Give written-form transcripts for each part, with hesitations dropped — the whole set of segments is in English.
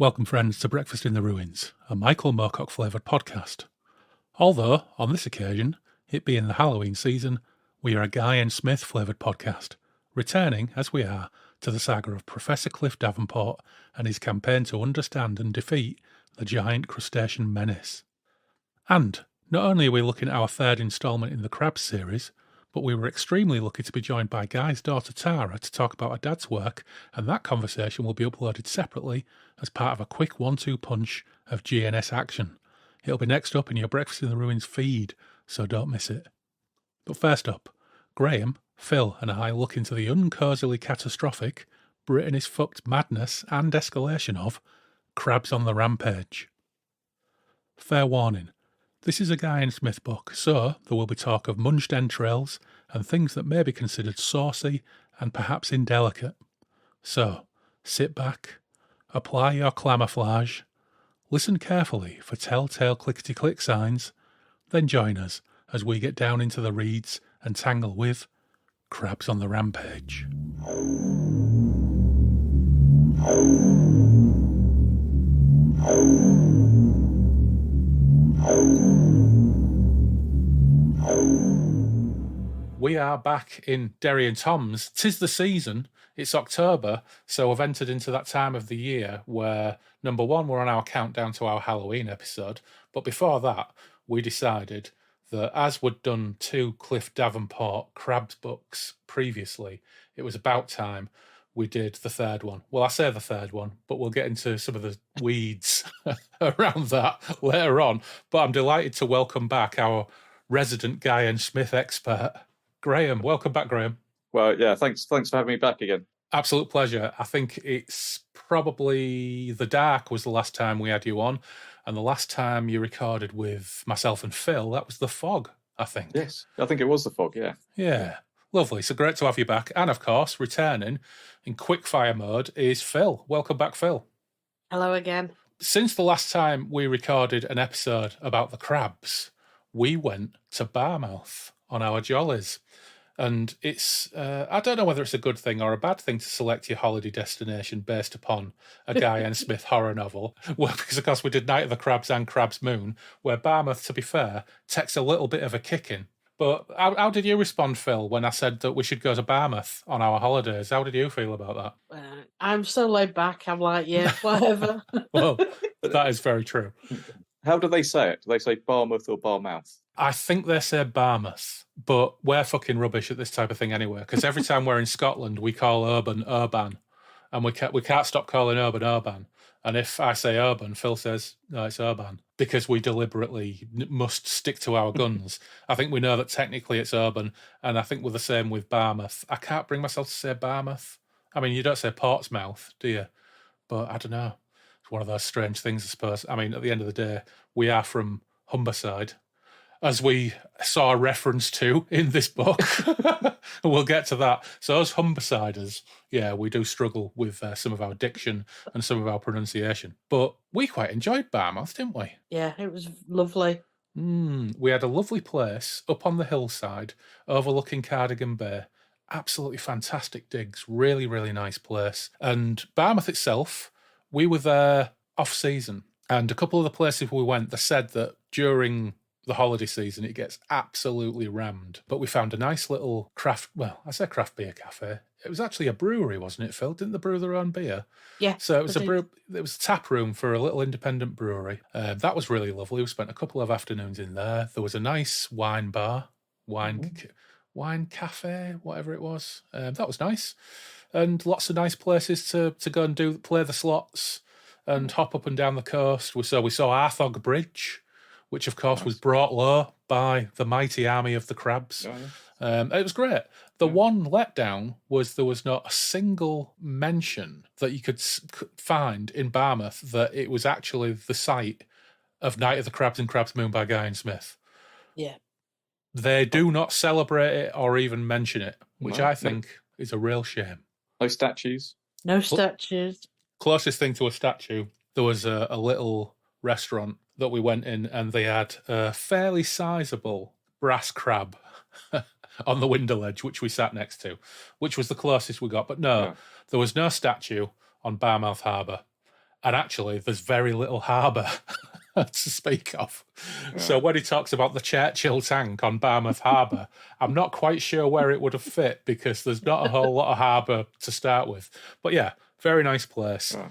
Welcome, friends, to Breakfast in the Ruins, a Michael Moorcock-flavoured podcast. Although, on this occasion, it being the Halloween season, we are a Guy and Smith-flavoured podcast, returning, as we are, to the saga of Professor Cliff Davenport and his campaign to understand and defeat the giant crustacean menace. And not only are we looking at our third instalment in the CRABS series, but we were extremely lucky to be joined by Guy's daughter Tara to talk about her dad's work, and that conversation will be uploaded separately as part of a quick 1-2 punch of GNS action. It'll be next up in your Breakfast in the Ruins feed, so don't miss it. But first up, Graham, Phil and I look into the uncosily catastrophic, Britain is fucked madness and escalation of CRABS on the Rampage. Fair warning. This is a Guy and Smith book, so there will be talk of munched entrails and things that may be considered saucy and perhaps indelicate. So, sit back, apply your camouflage, listen carefully for telltale clickety-click signs, then join us as we get down into the reeds and tangle with CRABS on the Rampage. We are back in Derry Toms. 'Tis the season. It's October, so we've entered into that time of the year where, number one, we're on our countdown to our Halloween episode. But before that, we decided that as we'd done 2 Cliff Davenport CRABS books previously, it was about time we did the third one. Well, I say the third one, but we'll get into some of the weeds around that later on. But I'm delighted to welcome back our resident Guy and Smith expert, Graham. Welcome back, Graham. Well, yeah, thanks for having me back again. Absolute pleasure. I think it's probably The Dark was the last time we had you on, and the last time you recorded with myself and Phil, that was The Fog, I think. Yes, I think it was The Fog, yeah. Yeah, lovely. So great to have you back. And of course, returning in quickfire mode is Phil. Welcome back, Phil. Hello again. Since the last time we recorded an episode about the CRABS, we went to Barmouth on our jollies. And it's, I don't know whether it's a good thing or a bad thing to select your holiday destination based upon a Guy and Smith horror novel. Well, because, of course, we did Night of the Crabs and Crab's Moon, where Barmouth, to be fair, takes a little bit of a kicking. But how did you respond, Phil, when I said that we should go to Barmouth on our holidays? How did you feel about that? I'm so laid back. I'm like, yeah, whatever. Well, that is very true. How do they say it? Do they say Barmouth or Barmouth? I think they say Barmouth, but we're fucking rubbish at this type of thing anyway, because every time we're in Scotland, we call Urban, and we can't stop calling Urban. And if I say Urban, Phil says, no, it's Urban, because we deliberately must stick to our guns. I think we know that technically it's Urban, and I think we're the same with Barmouth. I can't bring myself to say Barmouth. I mean, you don't say Portsmouth, do you? But I don't know. It's one of those strange things, I suppose. I mean, at the end of the day, we are from Humberside, as we saw a reference to in this book. We'll get to that. So as Humbersiders, yeah, we do struggle with some of our diction and some of our pronunciation. But we quite enjoyed Barmouth, didn't we? Yeah, it was lovely. We had a lovely place up on the hillside overlooking Cardigan Bay. Absolutely fantastic digs. Really, really nice place. And Barmouth itself, we were there off-season. And a couple of the places we went, they said that during the holiday season, it gets absolutely rammed. But we found a nice little craft beer cafe. It was actually a brewery, wasn't it, Phil? Didn't they brew their own beer? Yeah. So it was it was a tap room for a little independent brewery. That was really lovely. We spent a couple of afternoons in there. There was a nice wine bar, wine cafe, whatever it was. That was nice. And lots of nice places to go and play the slots and hop up and down the coast. We saw Arthog Bridge, which, of course, was brought low by the mighty army of the CRABS. Oh, yeah. It was great. The one letdown was there was not a single mention that you could find in Barmouth that it was actually the site of Night of the Crabs and Crab's Moon by Guy and Smith. Yeah. They do not celebrate it or even mention it, which I think is a real shame. No statues? No statues. Closest thing to a statue, there was a little restaurant that we went in, and they had a fairly sizable brass crab on the window ledge, which we sat next to, which was the closest we got. But no, there was no statue on Barmouth Harbour. And actually, there's very little harbour to speak of. Yeah. So when he talks about the Churchill tank on Barmouth Harbour, I'm not quite sure where it would have fit because there's not a whole lot of harbour to start with. But yeah, very nice place. Yeah.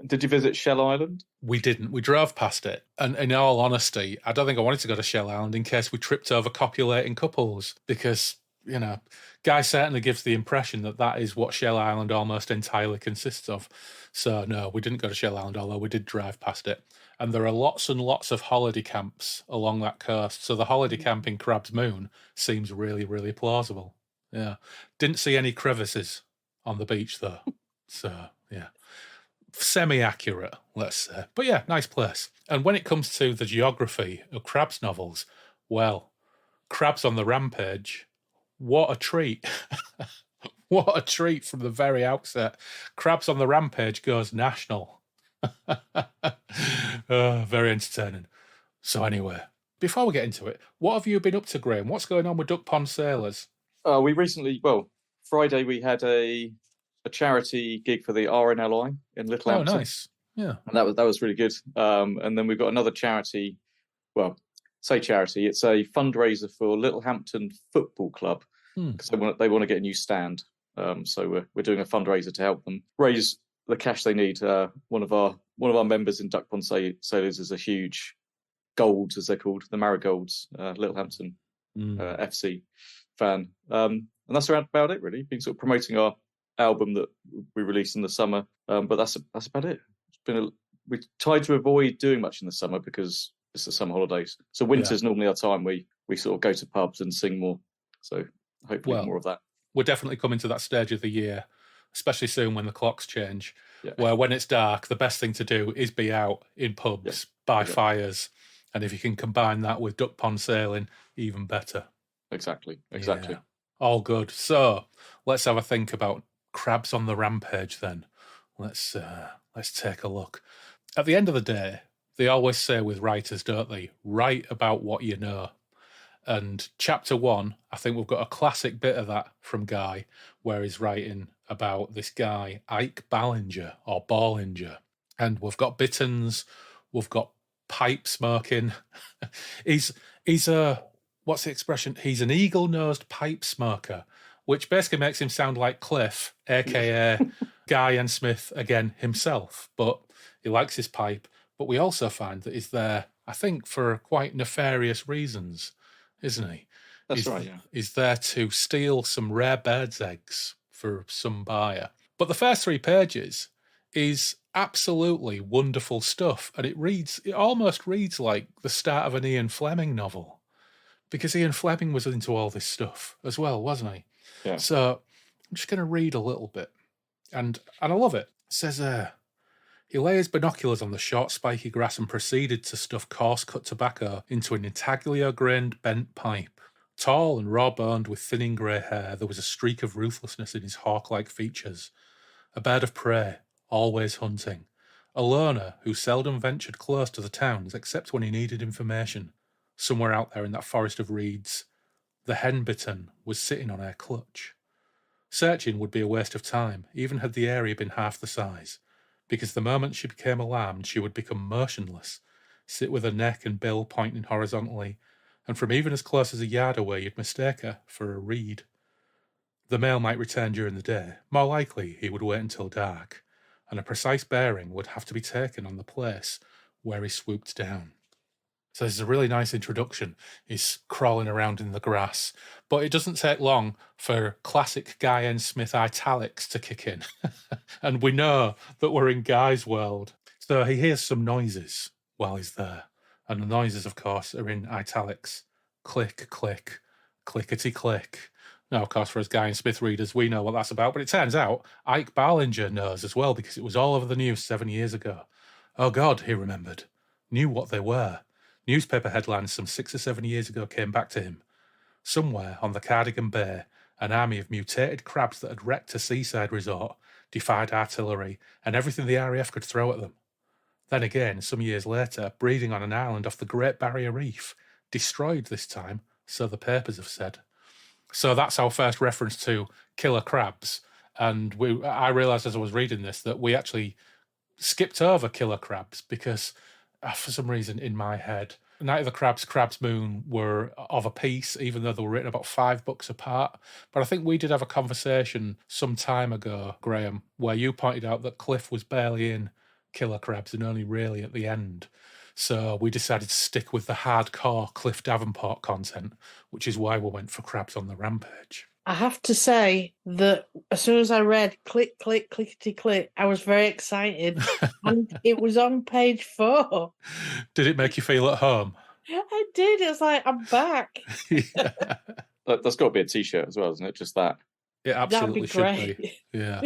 Did you visit Shell Island? We didn't. We drove past it. And in all honesty, I don't think I wanted to go to Shell Island in case we tripped over copulating couples because, you know, Guy certainly gives the impression that that is what Shell Island almost entirely consists of. So, no, we didn't go to Shell Island, although we did drive past it. And there are lots and lots of holiday camps along that coast. So the holiday camp in Crab's Moon seems really, really plausible. Yeah. Didn't see any crevices on the beach, though. So, yeah. Semi-accurate, let's say. But yeah, nice place. And when it comes to the geography of Crabs novels, well, Crabs on the Rampage, what a treat. What a treat from the very outset. Crabs on the Rampage goes national. Very entertaining. So anyway, before we get into it, what have you been up to, Graham? What's going on with Duck Pond Sailors? We recently, Friday we had a charity gig for the RNLI in Littlehampton. Oh, nice. Yeah. And that was really good. And then we've got another charity, say charity, it's a fundraiser for Littlehampton Football Club because they want to get a new stand. So we're doing a fundraiser to help them raise the cash they need. One of our members in Duck Pond Sailors is a huge Golds, as they're called, the Marigolds, Littlehampton FC fan. And that's about it, really. Been sort of promoting our album that we released in the summer, but that's about it. We tried to avoid doing much in the summer because it's the summer holidays. So winter's normally our time we sort of go to pubs and sing more. So hopefully more of that. We're definitely coming to that stage of the year, especially soon when the clocks change, where when it's dark, the best thing to do is be out in pubs, by fires. And if you can combine that with duck pond sailing, even better. Exactly. Yeah. All good. So let's have a think about Crabs on the Rampage then. Let's take a look. At the end of the day, they always say with writers, don't they? Write about what you know. And chapter 1, I think we've got a classic bit of that from Guy, where he's writing about this guy, Ike Ballinger, or Ballinger. And we've got Bittons, we've got pipe smoking. he's a, what's the expression? He's an eagle-nosed pipe smoker, which basically makes him sound like Cliff, a.k.a. Guy and Smith, again, himself. But he likes his pipe. But we also find that he's there, I think, for quite nefarious reasons, isn't he? That's right, yeah. He's there to steal some rare birds' eggs for some buyer. But the first 3 pages is absolutely wonderful stuff. And it almost reads like the start of an Ian Fleming novel. Because Ian Fleming was into all this stuff as well, wasn't he? Yeah. So I'm just going to read a little bit. And I love it. It says, he lay his binoculars on the short, spiky grass and proceeded to stuff coarse-cut tobacco into an intaglio-grained bent pipe. Tall and raw-boned with thinning grey hair, there was a streak of ruthlessness in his hawk-like features. A bird of prey, always hunting. A loner who seldom ventured close to the towns except when he needed information. Somewhere out there in that forest of reeds, the hen bittern was sitting on her clutch. Searching would be a waste of time, even had the area been half the size, because the moment she became alarmed, she would become motionless, sit with her neck and bill pointing horizontally, and from even as close as a yard away you'd mistake her for a reed. The male might return during the day. More likely, he would wait until dark, and a precise bearing would have to be taken on the place where he swooped down. So this is a really nice introduction. He's crawling around in the grass. But it doesn't take long for classic Guy N. Smith italics to kick in. And we know that we're in Guy's world. So he hears some noises while he's there. And the noises, of course, are in italics. Click, click, clickety-click. Now, of course, for us Guy and Smith readers, we know what that's about. But it turns out Ike Ballinger knows as well, because it was all over the news 7 years ago. Oh, God, he remembered. Knew what they were. Newspaper headlines some 6 or 7 years ago came back to him. Somewhere on the Cardigan Bay, an army of mutated crabs that had wrecked a seaside resort, defied artillery and everything the RAF could throw at them. Then again, some years later, breeding on an island off the Great Barrier Reef, destroyed this time, so the papers have said. So that's our first reference to killer crabs. And I realised as I was reading this that we actually skipped over killer crabs because for some reason in my head, Night of the Crabs, Crab's Moon were of a piece, even though they were written about 5 books apart. But I think we did have a conversation some time ago, Graham, where you pointed out that Cliff was barely in Killer Crabs and only really at the end. So we decided to stick with the hardcore Cliff Davenport content, which is why we went for Crabs on the Rampage. I have to say that as soon as I read click, click, clickety, click, I was very excited. And it was on page 4. Did it make you feel at home? I did. It was like, I'm back. Yeah. That's got to be a T-shirt as well, isn't it? Just that. It absolutely should be. Yeah.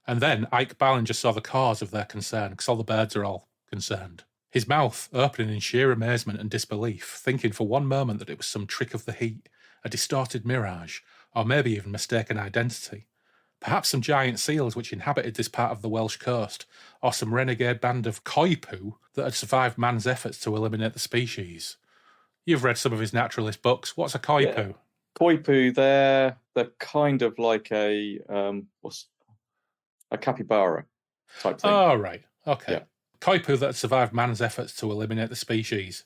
And then Ike Ballinger saw the cause of their concern, because all the birds are all concerned. His mouth opening in sheer amazement and disbelief, thinking for one moment that it was some trick of the heat, a distorted mirage, or maybe even mistaken identity. Perhaps some giant seals which inhabited this part of the Welsh coast, or some renegade band of coipoo that had survived man's efforts to eliminate the species. You've read some of his naturalist books. What's a coipoo? Yeah. Coipoo, they're kind of like a capybara type thing. Oh, right. Okay. Yeah. Coipoo that had survived man's efforts to eliminate the species.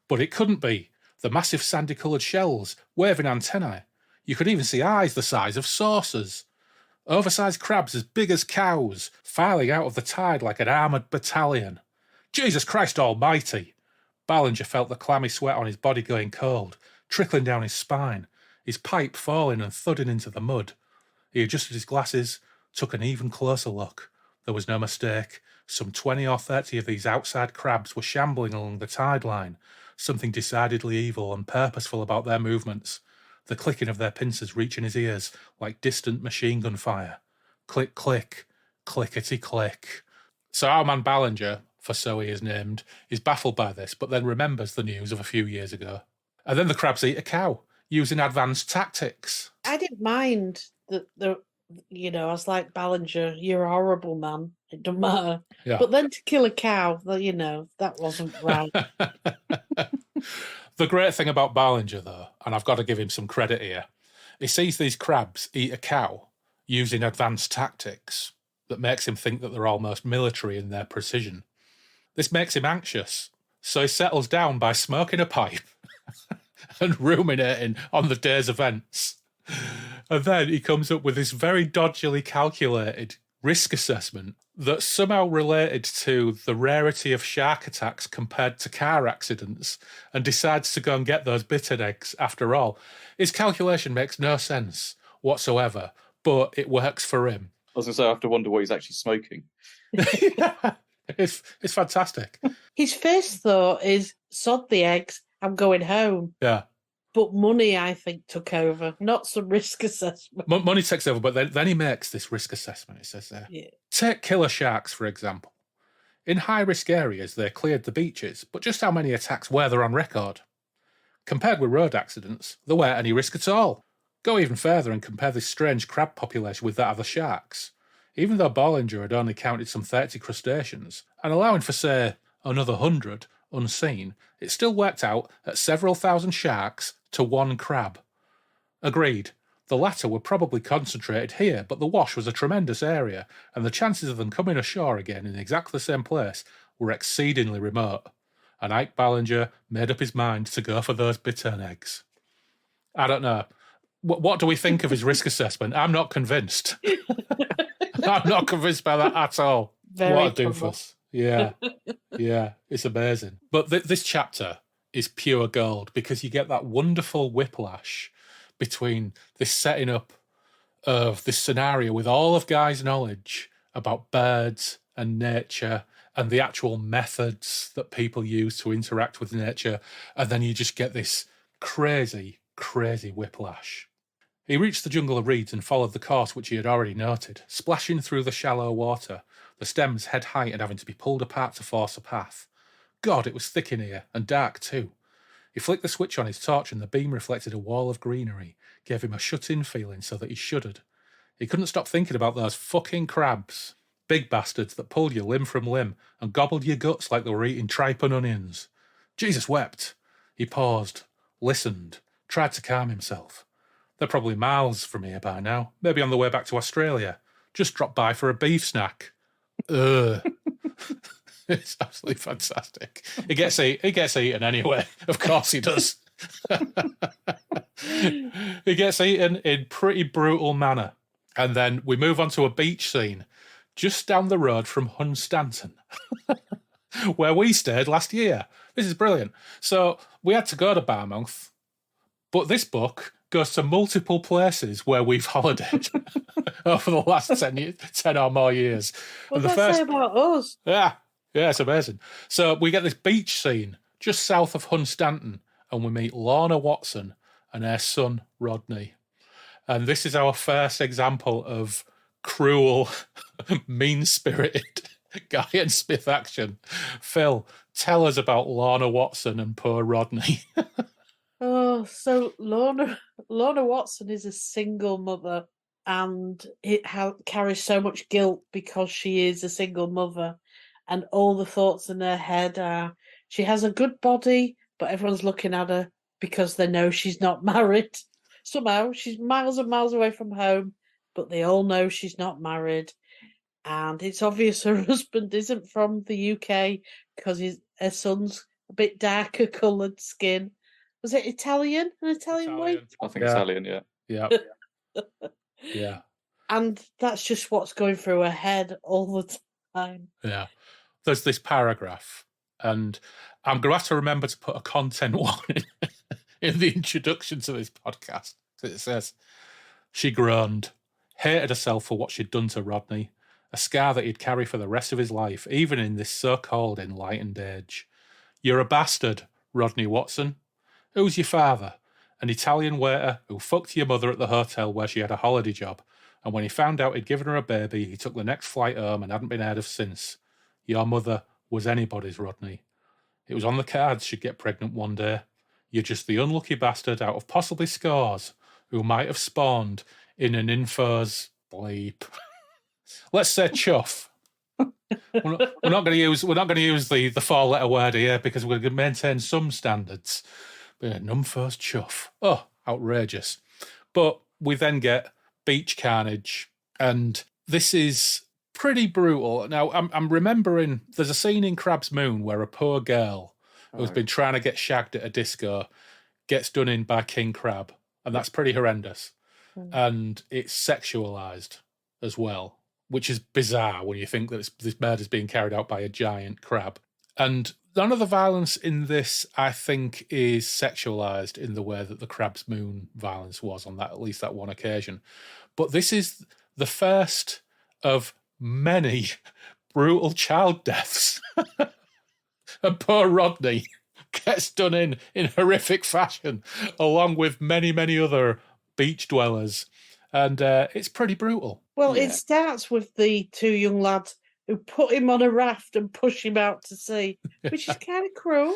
But it couldn't be. The massive sandy-coloured shells, waving antennae. You could even see eyes the size of saucers. Oversized crabs as big as cows, filing out of the tide like an armoured battalion. Jesus Christ almighty! Ballinger felt the clammy sweat on his body going cold, trickling down his spine, his pipe falling and thudding into the mud. He adjusted his glasses, took an even closer look. There was no mistake. Some 20 or 30 of these outside crabs were shambling along the tide line, something decidedly evil and purposeful about their movements, the clicking of their pincers reaching his ears like distant machine gun fire. Click, click, clickety-click. So our man Ballinger, for so he is named, is baffled by this, but then remembers the news of a few years ago. And then the crabs eat a cow, using advanced tactics. I didn't mind that I was like, Ballinger, you're a horrible man. It doesn't matter. Yeah. But then to kill a cow, that wasn't right. The great thing about Ballinger, though, and I've got to give him some credit here, he sees these crabs eat a cow using advanced tactics that makes him think that they're almost military in their precision. This makes him anxious, so he settles down by smoking a pipe and ruminating on the day's events. And then he comes up with this very dodgily calculated risk assessment that's somehow related to the rarity of shark attacks compared to car accidents, and decides to go and get those bittern eggs after all. His calculation makes no sense whatsoever, but it works for him. I was going to say, I have to wonder what he's actually smoking. Yeah, it's fantastic. His first thought is, sod the eggs, I'm going home. Yeah. But money, I think, took over, not some risk assessment. Money takes over, but then he makes this risk assessment, it says there. Yeah. Take killer sharks, for example. In high-risk areas, they cleared the beaches, but just how many attacks were there on record? Compared with road accidents, there weren't any risk at all. Go even further and compare this strange crab population with that of the sharks. Even though Ballinger had only counted some 30 crustaceans, and allowing for, say, another 100 unseen, it still worked out at several thousand sharks to one crab. Agreed, the latter were probably concentrated here, but the wash was a tremendous area, and the chances of them coming ashore again in exactly the same place were exceedingly remote. And Ike Ballinger made up his mind to go for those bittern eggs. I don't know. What do we think of his risk assessment? I'm not convinced. I'm not convinced by that at all. What a doofus. Yeah, yeah, it's amazing. But this chapter is pure gold, because you get that wonderful whiplash between this setting up of this scenario with all of Guy's knowledge about birds and nature and the actual methods that people use to interact with nature, and then you just get this crazy, crazy whiplash. He reached the jungle of reeds and followed the course which he had already noted, splashing through the shallow water, the stems head height and having to be pulled apart to force a path. God, it was thick in here, and dark too. He flicked the switch on his torch and the beam reflected a wall of greenery, gave him a shut-in feeling so that he shuddered. He couldn't stop thinking about those fucking crabs. Big bastards that pulled you limb from limb and gobbled your guts like they were eating tripe and onions. Jesus wept. He paused, listened, tried to calm himself. They're probably miles from here by now, maybe on the way back to Australia, just dropped by for a beef snack. Ugh. It's absolutely fantastic. He gets eaten anyway. Of course he does. He gets eaten in pretty brutal manner. And then we move on to a beach scene just down the road from Hunstanton, where we stayed last year. This is brilliant. So we had to go to Barmouth, but this book goes to multiple places where we've holidayed over the last 10 or more years. What does that say about us? Yeah, it's amazing. So we get this beach scene just south of Hunstanton, and we meet Lorna Watson and her son, Rodney. And this is our first example of cruel, mean-spirited Guy and Smith action. Phil, tell us about Lorna Watson and poor Rodney. Oh, so Lorna Watson is a single mother, and it carries so much guilt because she is a single mother, and all the thoughts in her head are she has a good body, but everyone's looking at her because they know she's not married. Somehow she's miles and miles away from home, but they all know she's not married. And it's obvious her husband isn't from the UK because her son's a bit darker coloured skin. Was it Italian? An Italian boy? I think Italian, yeah. Yeah. Yeah. And that's just what's going through her head all the time. Yeah. There's this paragraph, and I'm going to have to remember to put a content warning in the introduction to this podcast. It says, she groaned, hated herself for what she'd done to Rodney, a scar that he'd carry for the rest of his life, even in this so-called enlightened age. You're a bastard, Rodney Watson. Who's your father? An Italian waiter who fucked your mother at the hotel where she had a holiday job, and when he found out he'd given her a baby, he took the next flight home and hadn't been heard of since. Your mother was anybody's, Rodney. It was on the cards she'd get pregnant one day. You're just the unlucky bastard out of possibly scores who might have spawned in an info's bleep. Let's say chuff. We're not going to use the 4-letter word here because we're going to maintain some standards. But numfos chuff. Oh, outrageous. But we then get beach carnage, and this is pretty brutal. Now, I'm remembering there's a scene in Crab's Moon where a poor girl who's been trying to get shagged at a disco gets done in by King Crab, and that's pretty horrendous. And it's sexualized as well, which is bizarre when you think that this murder is being carried out by a giant crab. And none of the violence in this, I think, is sexualized in the way that the Crab's Moon violence was on that, at least that one occasion. But this is the first of many brutal child deaths. And poor Rodney gets done in horrific fashion, along with many, many other beach dwellers. And it's pretty brutal. Well, it starts with the two young lads who put him on a raft and push him out to sea, which is kind of cruel.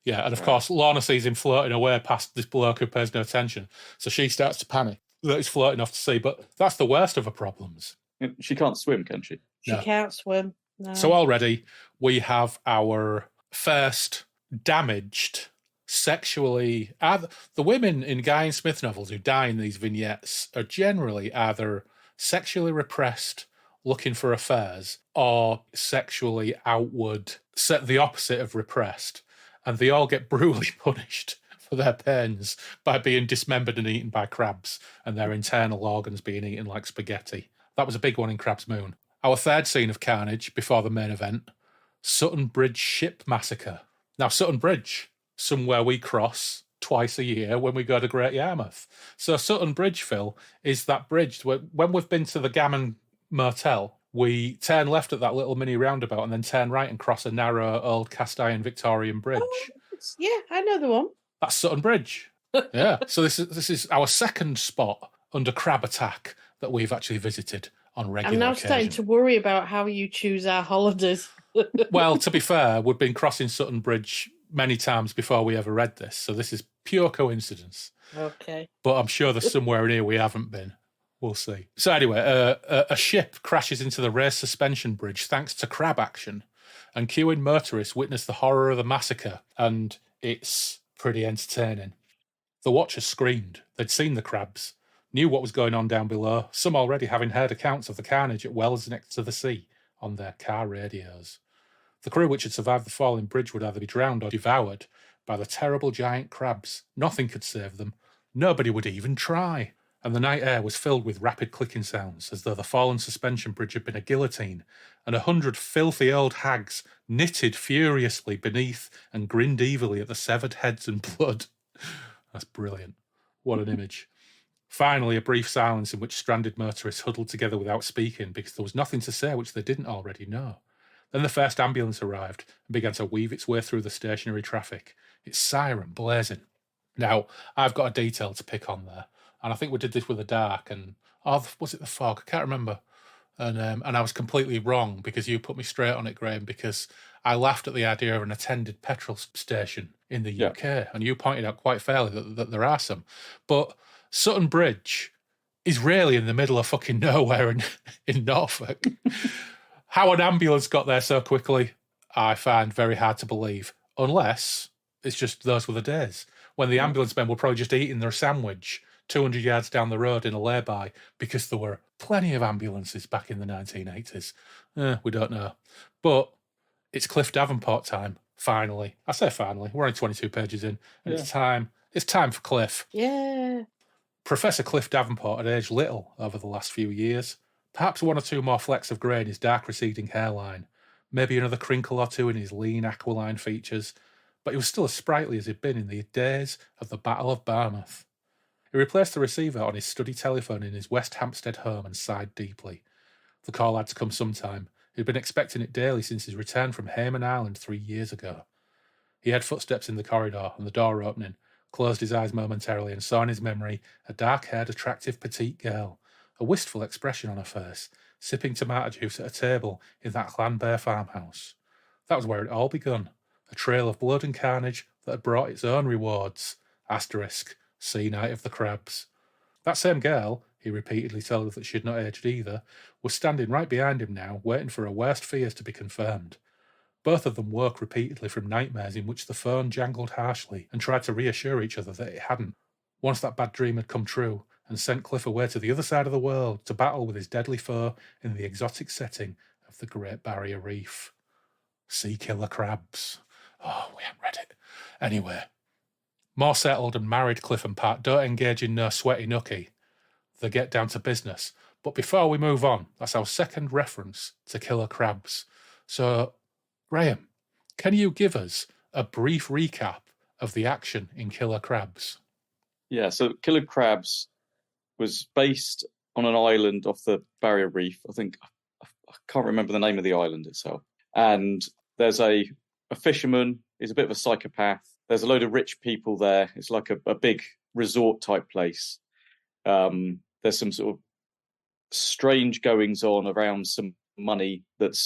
Yeah, and of course, Lorna sees him floating away past this bloke who pays no attention. So she starts to panic that he's floating off to sea. But that's the worst of her problems. She can't swim, can she? She can't swim. No. So already we have our first damaged sexually... The women in Guy and Smith novels who die in these vignettes are generally either sexually repressed, looking for affairs, or sexually outward, the opposite of repressed. And they all get brutally punished for their pains by being dismembered and eaten by crabs, and their internal organs being eaten like spaghetti. That was a big one in Crab's Moon. Our third scene of carnage before the main event, Sutton Bridge Ship Massacre. Now, Sutton Bridge, somewhere we cross twice a year when we go to Great Yarmouth. So Sutton Bridge, Phil, is that bridge where, when we've been to the Gammon Motel, we turn left at that little mini roundabout and then turn right and cross a narrow old cast iron Victorian bridge. Oh, yeah, I know the one. That's Sutton Bridge. Yeah. So this is our second spot under crab attack that we've actually visited on regular I'm now occasion. starting to worry about how you choose our holidays. Well, to be fair, we've been crossing Sutton Bridge many times before we ever read this, so this is pure coincidence. Okay. But I'm sure there's somewhere in here we haven't been. We'll see. So anyway, a ship crashes into the raised suspension bridge thanks to crab action, and queuing motorists witness the horror of the massacre, and it's pretty entertaining. The watchers screamed. They'd seen the crabs. knew what was going on down below, some already having heard accounts of the carnage at wells next to the sea on their car radios. The crew which had survived the falling bridge would either be drowned or devoured by the terrible giant crabs. Nothing could save them. Nobody would even try. And the night air was filled with rapid clicking sounds, as though the fallen suspension bridge had been a guillotine, and 100 filthy old hags knitted furiously beneath and grinned evilly at the severed heads and blood. That's brilliant. What an image. Finally, a brief silence in which stranded motorists huddled together without speaking because there was nothing to say which they didn't already know. Then the first ambulance arrived and began to weave its way through the stationary traffic, its siren blazing. Now, I've got a detail to pick on there, and I think we did this with the dark, and was it the fog? I can't remember. And I was completely wrong because you put me straight on it, Graham, because I laughed at the idea of an attended petrol station in the UK, and you pointed out quite fairly that there are some. But Sutton Bridge is really in the middle of fucking nowhere in Norfolk. How an ambulance got there so quickly, I find very hard to believe, unless it's just those were the days when the ambulance men were probably just eating their sandwich 200 yards down the road in a lay-by because there were plenty of ambulances back in the 1980s. We don't know. But it's Cliff Davenport time, finally. I say finally, we're only 22 pages in, and it's time for Cliff. Yeah. Professor Cliff Davenport had aged little over the last few years. Perhaps one or two more flecks of grey in his dark receding hairline, maybe another crinkle or two in his lean aquiline features, but he was still as sprightly as he'd been in the days of the Battle of Barmouth. He replaced the receiver on his study telephone in his West Hampstead home and sighed deeply. The call had to come sometime. He'd been expecting it daily since his return from Hayman Island 3 years ago. He heard footsteps in the corridor and the door opening, closed his eyes momentarily and saw in his memory a dark-haired, attractive petite girl, a wistful expression on her face, sipping tomato juice at a table in that Llanbear farmhouse. That was where it all begun, a trail of blood and carnage that had brought its own rewards. Sea Night of the Crabs. That same girl, he repeatedly told her that she had not aged either, was standing right behind him now, waiting for her worst fears to be confirmed. Both of them woke repeatedly from nightmares in which the phone jangled harshly and tried to reassure each other that it hadn't. Once that bad dream had come true and sent Cliff away to the other side of the world to battle with his deadly foe in the exotic setting of the Great Barrier Reef. Sea Killer Crabs. Oh, we haven't read it. Anyway, more settled and married Cliff and Pat don't engage in no sweaty nookie. They get down to business. But before we move on, that's our second reference to Killer Crabs. So, Graham, can you give us a brief recap of the action in Killer Crabs? Yeah, so Killer Crabs was based on an island off the Barrier Reef. I can't remember the name of the island itself. And there's a fisherman, he's a bit of a psychopath. There's a load of rich people there. It's like a big resort type place. There's some sort of strange goings on around some money that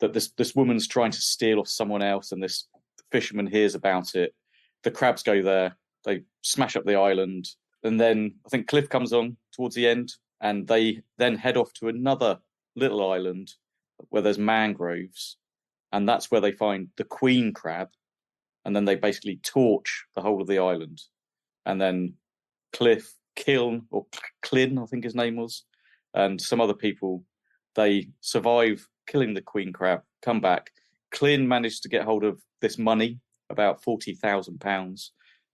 this woman's trying to steal off someone else, and this fisherman hears about it. The crabs go there, they smash up the island, and then I think Cliff comes on towards the end, and they then head off to another little island where there's mangroves, and that's where they find the queen crab, and then they basically torch the whole of the island. And then Cliff, Kiln, I think his name was, and some other people, they survive killing the queen crab, come back. Clin managed to get hold of this money, about £40,000,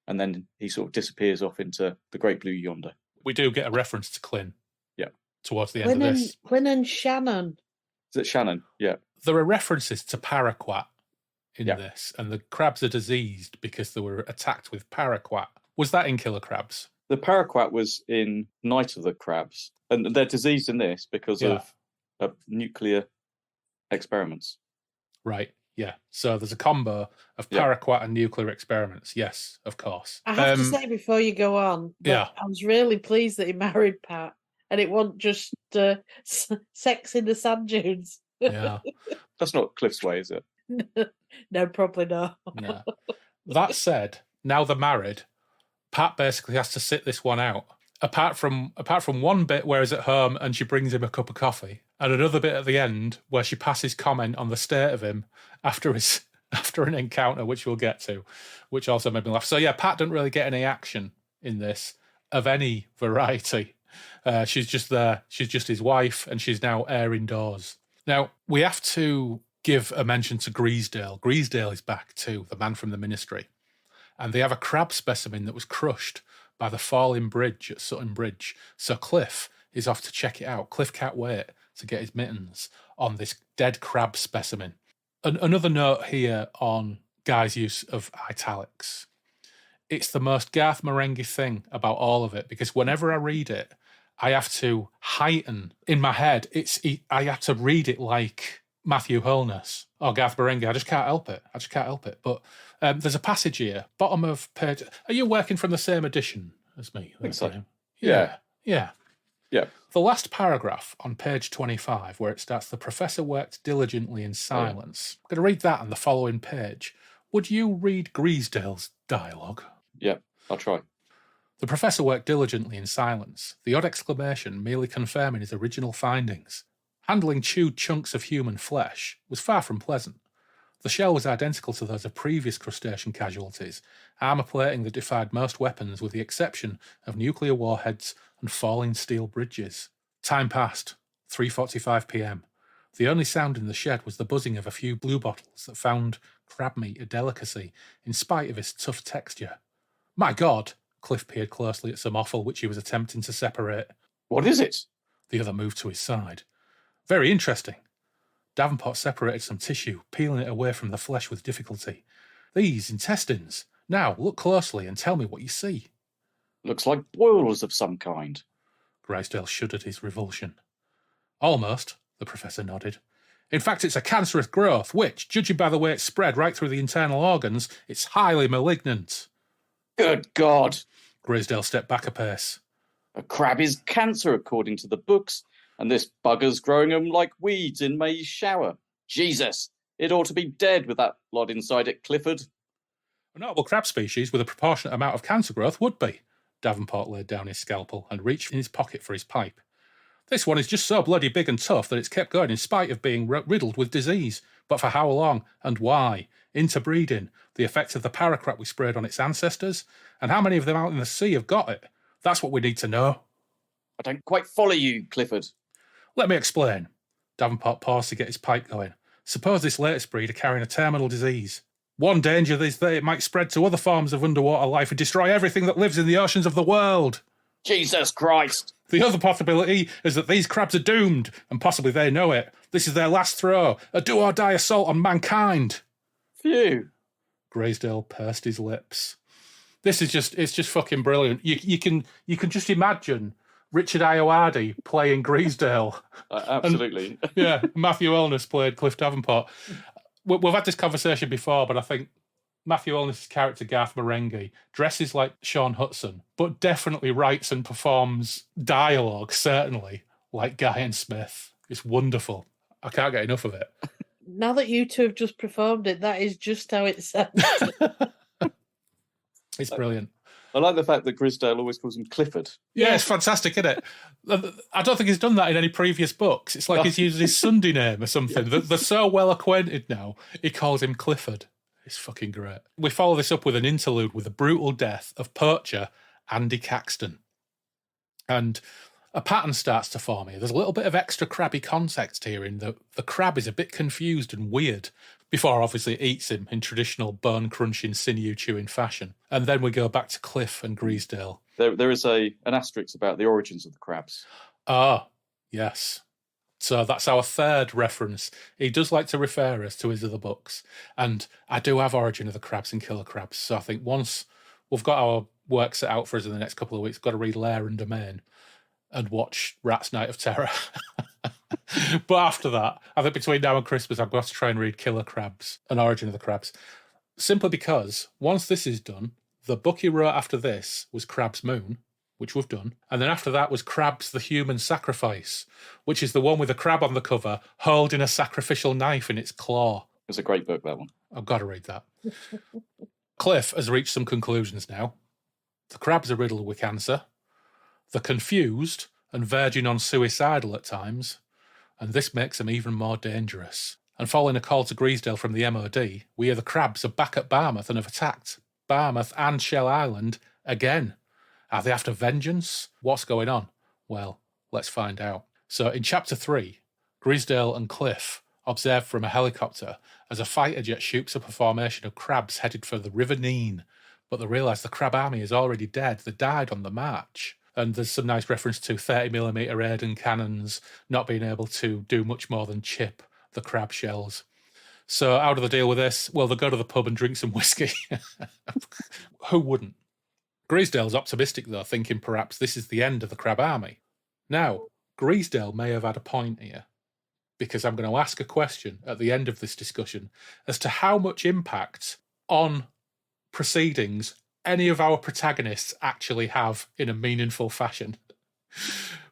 and then he sort of disappears off into the great blue yonder. We do get a reference to Clin. Yeah. Towards the end of this. Clin and Shannon. Is it Shannon? Yeah. There are references to paraquat in this, and the crabs are diseased because they were attacked with paraquat. Was that in Killer Crabs? The paraquat was in Night of the Crabs, and they're diseased in this because of nuclear experiments. Right, yeah. So there's a combo of paraquat and nuclear experiments. Yes, of course. I have to say before you go on, I was really pleased that he married Pat, and it wasn't just sex in the sand dunes. Yeah. That's not Cliff's way, is it? No, probably not. Yeah. That said, now they're married, Pat basically has to sit this one out. Apart from one bit where he's at home and she brings him a cup of coffee, and another bit at the end where she passes comment on the state of him after an encounter, which we'll get to, which also made me laugh. So yeah, Pat didn't really get any action in this. of any variety. She's just there. She's just his wife, and she's now air indoors. Now, we have to give a mention to Greasdale. Greasdale is back too, the man from the Ministry. And they have a crab specimen that was crushed by the falling bridge at Sutton Bridge. So Cliff is off to check it out. Cliff can't wait to get his mittens on this dead crab specimen. Another note here on Guy's use of italics. It's the most Garth Marenghi thing about all of it, because whenever I read it, I have to heighten in my head. I have to read it like Matthew Holness or Garth Marenghi. I just can't help it. But there's a passage here, bottom of page. Are you working from the same edition as me? I think so. Yeah. Yeah. The last paragraph on page 25, where it starts, the professor worked diligently in silence. I'm going to read that on the following page. Would you read Greasdale's dialogue? Yeah, I'll try. The professor worked diligently in silence, the odd exclamation merely confirming his original findings. Handling chewed chunks of human flesh was far from pleasant. The shell was identical to those of previous crustacean casualties, armour plating that defied most weapons with the exception of nuclear warheads and falling steel bridges. Time passed, 3:45 p.m. The only sound in the shed was the buzzing of a few blue bottles that found crab meat a delicacy in spite of its tough texture. My God! Cliff peered closely at some offal which he was attempting to separate. What is it? The other moved to his side. Very interesting. Davenport separated some tissue, peeling it away from the flesh with difficulty. These intestines. Now, look closely and tell me what you see. Looks like boils of some kind. Greasdale shuddered his revulsion. Almost, the professor nodded. In fact, it's a cancerous growth, which, judging by the way it's spread right through the internal organs, it's highly malignant. Good God! Greasdale stepped back a pace. A crab is cancer, according to the books, and this bugger's growing them like weeds in May's shower. Jesus! It ought to be dead with that lot inside it, Clifford. A notable crab species with a proportionate amount of cancer growth would be. Davenport laid down his scalpel and reached in his pocket for his pipe. This one is just so bloody big and tough that it's kept going in spite of being riddled with disease. But for how long and why? Interbreeding, the effect of the paracrap we sprayed on its ancestors, and how many of them out in the sea have got it? That's what we need to know. I don't quite follow you, Clifford. Let me explain. Davenport paused to get his pipe going. Suppose this latest breed are carrying a terminal disease. One danger is that it might spread to other forms of underwater life and destroy everything that lives in the oceans of the world. Jesus Christ! The other possibility is that these crabs are doomed, and possibly they know it. This is their last throw, a do-or-die assault on mankind. Phew. Greasdale pursed his lips. It's just fucking brilliant. You can just imagine Richard Ayoade playing Greasdale. Absolutely. And, yeah, Matthew Holness played Cliff Davenport. We've had this conversation before, but I think Matthew Holness' character, Garth Marenghi, dresses like Sean Hudson, but definitely writes and performs dialogue, certainly, like Guy and Smith. It's wonderful. I can't get enough of it. Now that you two have just performed it, that is just how it sounds. It's brilliant. I like the fact that Greasdale always calls him Clifford. Yeah, it's fantastic, isn't it? I don't think he's done that in any previous books. It's like he's used his Sunday name or something. They're so well acquainted now, he calls him Clifford. It's fucking great. We follow this up with an interlude with the brutal death of poacher Andy Caxton. And a pattern starts to form here. There's a little bit of extra crabby context here in that the crab is a bit confused and weird before obviously it eats him in traditional bone-crunching, sinew-chewing fashion. And then we go back to Cliff and Greasdale. There is an asterisk about the origins of the crabs. Ah, yes. So that's our third reference. He does like to refer us to his other books. And I do have Origin of the Crabs and Killer Crabs. So I think once we've got our work set out for us in the next couple of weeks, got to read Lair and Domain and watch Rat's Night of Terror. But after that, I think between now and Christmas, I've got to try and read Killer Crabs and Origin of the Crabs. Simply because once this is done, the book he wrote after this was Crab's Moon, which we've done. And then after that was Crabs the Human Sacrifice, which is the one with a crab on the cover holding a sacrificial knife in its claw. It's a great book, that one. I've got to read that. Cliff has reached some conclusions now. The crabs are riddled with cancer. They're confused and verging on suicidal at times. And this makes them even more dangerous. And following a call to Greasdale from the MOD, we hear the crabs are back at Barmouth and have attacked Barmouth and Shell Island again. Are they after vengeance? What's going on? Well, let's find out. So in Chapter 3, Grisdale and Cliff observe from a helicopter as a fighter jet shoots up a formation of crabs headed for the River Nene, but they realise the crab army is already dead. They died on the march. And there's some nice reference to 30mm Aiden cannons not being able to do much more than chip the crab shells. So how do they deal with this? Well, they go to the pub and drink some whiskey. Who wouldn't? Grisdale's optimistic, though, thinking perhaps this is the end of the crab army. Now, Grisdale may have had a point here, because I'm going to ask a question at the end of this discussion as to how much impact on proceedings any of our protagonists actually have in a meaningful fashion.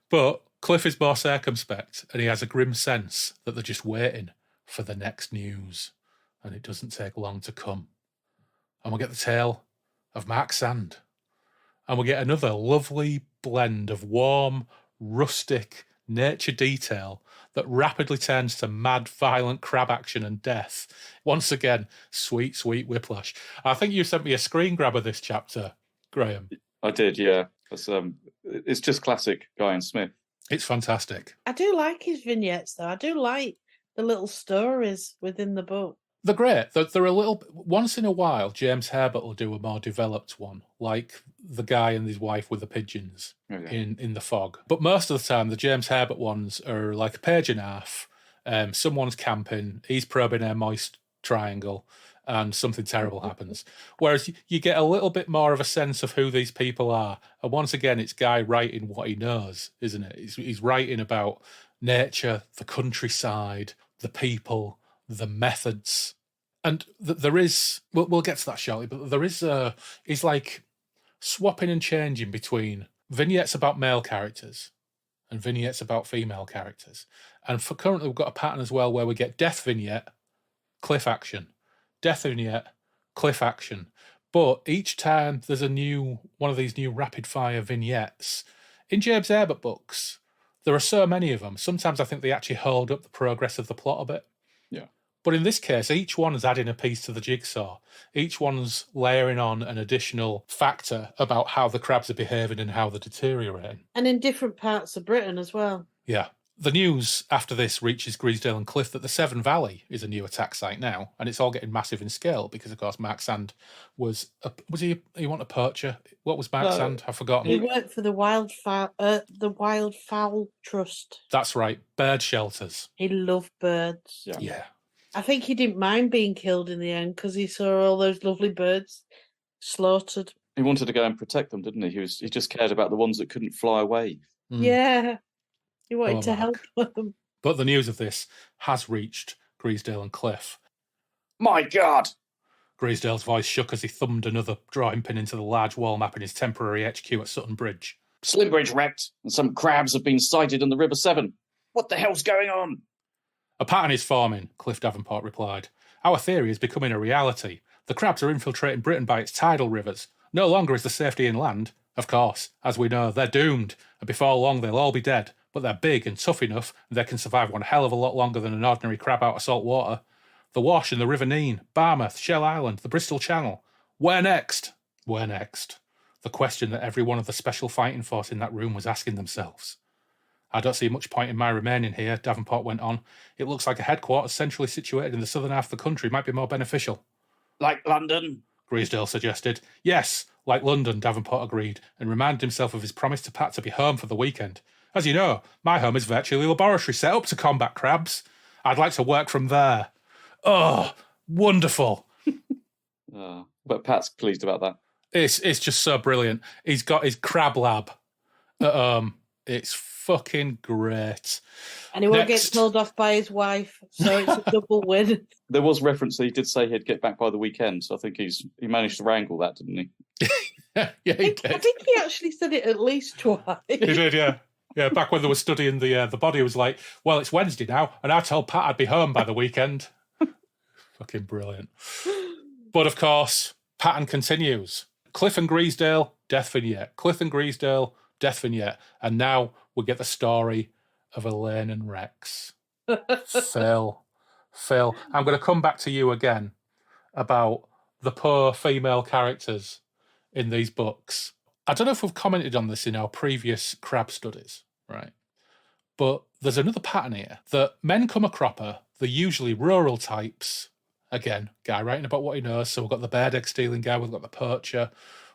But Cliff is more circumspect, and he has a grim sense that they're just waiting for the next news, and it doesn't take long to come. And we'll get the tale of Mark Sand, and we'll get another lovely blend of warm, rustic nature detail that rapidly turns to mad, violent crab action and death. Once again, sweet, sweet whiplash. I think you sent me a screen grab of this chapter, Graham. I did, yeah. It's just classic Guy and Smith. It's fantastic. I do like his vignettes, though. I do like the little stories within the book. They're great. They're a little... Once in a while, James Herbert will do a more developed one, like the guy and his wife with the pigeons in the fog. But most of the time, the James Herbert ones are like a page and a half. Someone's camping, he's probing a moist triangle, and something terrible happens. Whereas you get a little bit more of a sense of who these people are. And once again, it's Guy writing what he knows, isn't it? He's writing about nature, the countryside, the people, the methods. And there is, we'll get to that shortly, but there is, he's like swapping and changing between vignettes about male characters and vignettes about female characters. And for currently, we've got a pattern as well where we get death vignette, Cliff action, death vignette, Cliff action. But each time there's a new, one of these new rapid fire vignettes. In James Herbert books, there are so many of them. Sometimes I think they actually hold up the progress of the plot a bit. Yeah. But in this case, each one is adding a piece to the jigsaw. Each one's layering on an additional factor about how the crabs are behaving and how they're deteriorating. And in different parts of Britain as well. Yeah. The news after this reaches Grisdale and Cliff that the Severn Valley is a new attack site now, and it's all getting massive in scale because, of course, Mark Sand was he a poacher? What was Mark Sand? I've forgotten. He worked for the Wild Fowl Trust. That's right, bird shelters. He loved birds. Yeah. I think he didn't mind being killed in the end because he saw all those lovely birds slaughtered. He wanted to go and protect them, didn't he? He just cared about the ones that couldn't fly away. Yeah. He wanted to help them. But the news of this has reached Grisdale and Cliff. My God! Grisdale's voice shook as he thumbed another drawing pin into the large wall map in his temporary HQ at Sutton Bridge. Slimbridge wrecked, and some crabs have been sighted in the River Severn. What the hell's going on? A pattern is forming, Cliff Davenport replied. Our theory is becoming a reality. The crabs are infiltrating Britain by its tidal rivers. No longer is the safety inland. Of course, as we know, they're doomed, and before long they'll all be dead. But they're big and tough enough, and they can survive one hell of a lot longer than an ordinary crab out of salt water. The Wash and the River Nene, Barmouth, Shell Island, the Bristol Channel. Where next? Where next? The question that every one of the special fighting force in that room was asking themselves. I don't see much point in my remaining here, Davenport went on. It looks like a headquarters centrally situated in the southern half of the country might be more beneficial. Like London? Grisdale suggested. Yes, like London, Davenport agreed, and reminded himself of his promise to Pat to be home for the weekend. As you know, my home is virtually a laboratory set up to combat crabs. I'd like to work from there. Oh, wonderful. But Pat's pleased about that. It's just so brilliant. He's got his crab lab. It's fucking great. And he won't get told off by his wife, so it's a double win. There was reference that he did say he'd get back by the weekend, so I think he managed to wrangle that, didn't he? Yeah, he did. I think he actually said it at least twice. He did, yeah. Yeah, back when they were studying the body, was like, well, it's Wednesday now, and I told Pat I'd be home by the weekend. Fucking brilliant. But of course, pattern continues. Cliff and Grisdale, death vignette. Cliff and Grisdale, death vignette. And now we get the story of Elaine and Rex. Phil, I'm going to come back to you again about the poor female characters in these books. I don't know if we've commented on this in our previous crab studies, right? But there's another pattern here that men come a cropper, they're usually rural types. Again, guy writing about what he knows. So we've got the bird egg stealing guy, we've got the poacher,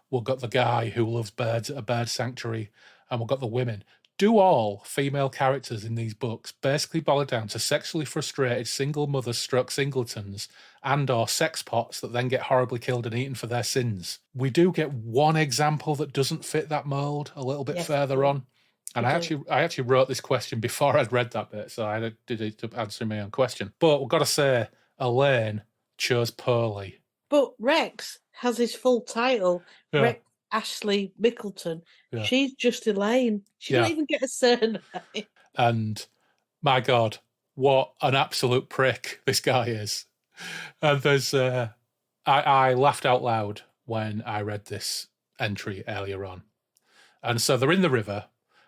we've got the guy who loves birds at a bird sanctuary, and we've got the women. Do all female characters in these books basically boil down to sexually frustrated single mothers struck singletons and or sex pots that then get horribly killed and eaten for their sins? We do get one example that doesn't fit that mould a little bit further on. And I actually wrote this question before I'd read that bit, so I did it to answer my own question. But we've got to say, Elaine chose poorly. But Rex has his full title, Rex Ashley Mickleton. Yeah. She's just Elaine. She doesn't even get a surname. And my God, what an absolute prick this guy is. And there's, I laughed out loud when I read this entry earlier on. And so they're in the river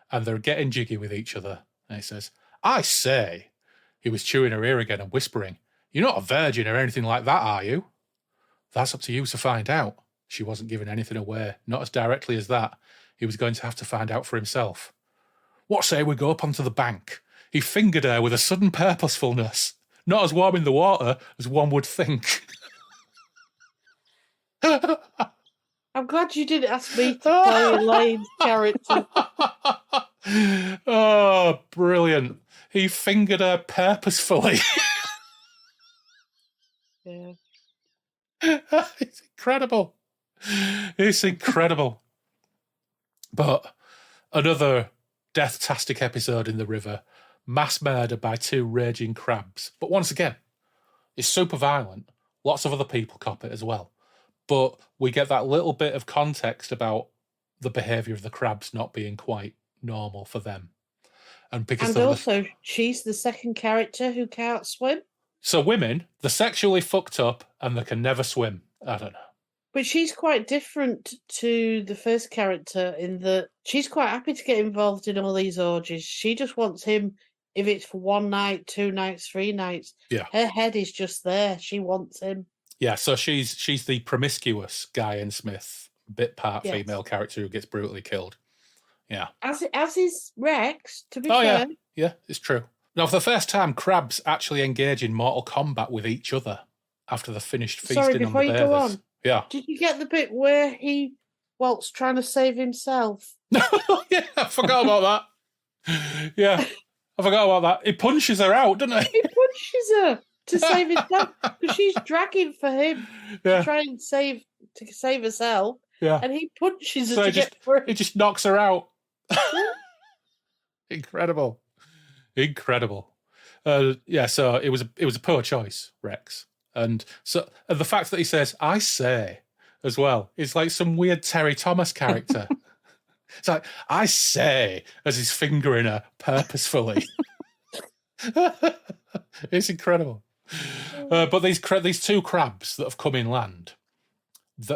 and they're getting jiggy with each other. And he says, I say, he was chewing her ear again and whispering, you're not a virgin or anything like that, are you? That's up to you to find out. She wasn't giving anything away, not as directly as that. He was going to have to find out for himself. What say we go up onto the bank? He fingered her with a sudden purposefulness, not as warm in the water as one would think. I'm glad you didn't ask me to play Elaine's character. Oh, brilliant. He fingered her purposefully. Yeah. It's incredible. It's incredible. But another death-tastic episode in the river. Mass murder by 2 raging crabs. But once again, it's super violent. Lots of other people cop it as well. But we get that little bit of context about the behaviour of the crabs not being quite normal for them. And also, she's the second character who can't swim. So women, they're sexually fucked up and they can never swim. I don't know. But she's quite different to the first character in that she's quite happy to get involved in all these orgies. She just wants him, if it's for 1 night, 2 nights, 3 nights. Yeah. Her head is just there. She wants him. Yeah, so she's the promiscuous Guy and Smith bit part female character who gets brutally killed. Yeah. As is Rex, to be fair. Yeah, it's true. Now, for the first time, crabs actually engage in mortal combat with each other after they've finished feasting on the bears. Sorry, before you go on. Yeah. Did you get the bit where he whilst trying to save himself? Yeah, I forgot about that. Yeah, I forgot about that. He punches her out, doesn't he? He punches her to save himself because she's dragging for him to try and save herself. Yeah, and he punches her to get free. He just knocks her out. Incredible. Yeah, so it was a poor choice, Rex. And so the fact that he says, I say, as well, is like some weird Terry Thomas character. It's like, I say, as he's fingering her purposefully. It's incredible. But these 2 crabs that have come inland,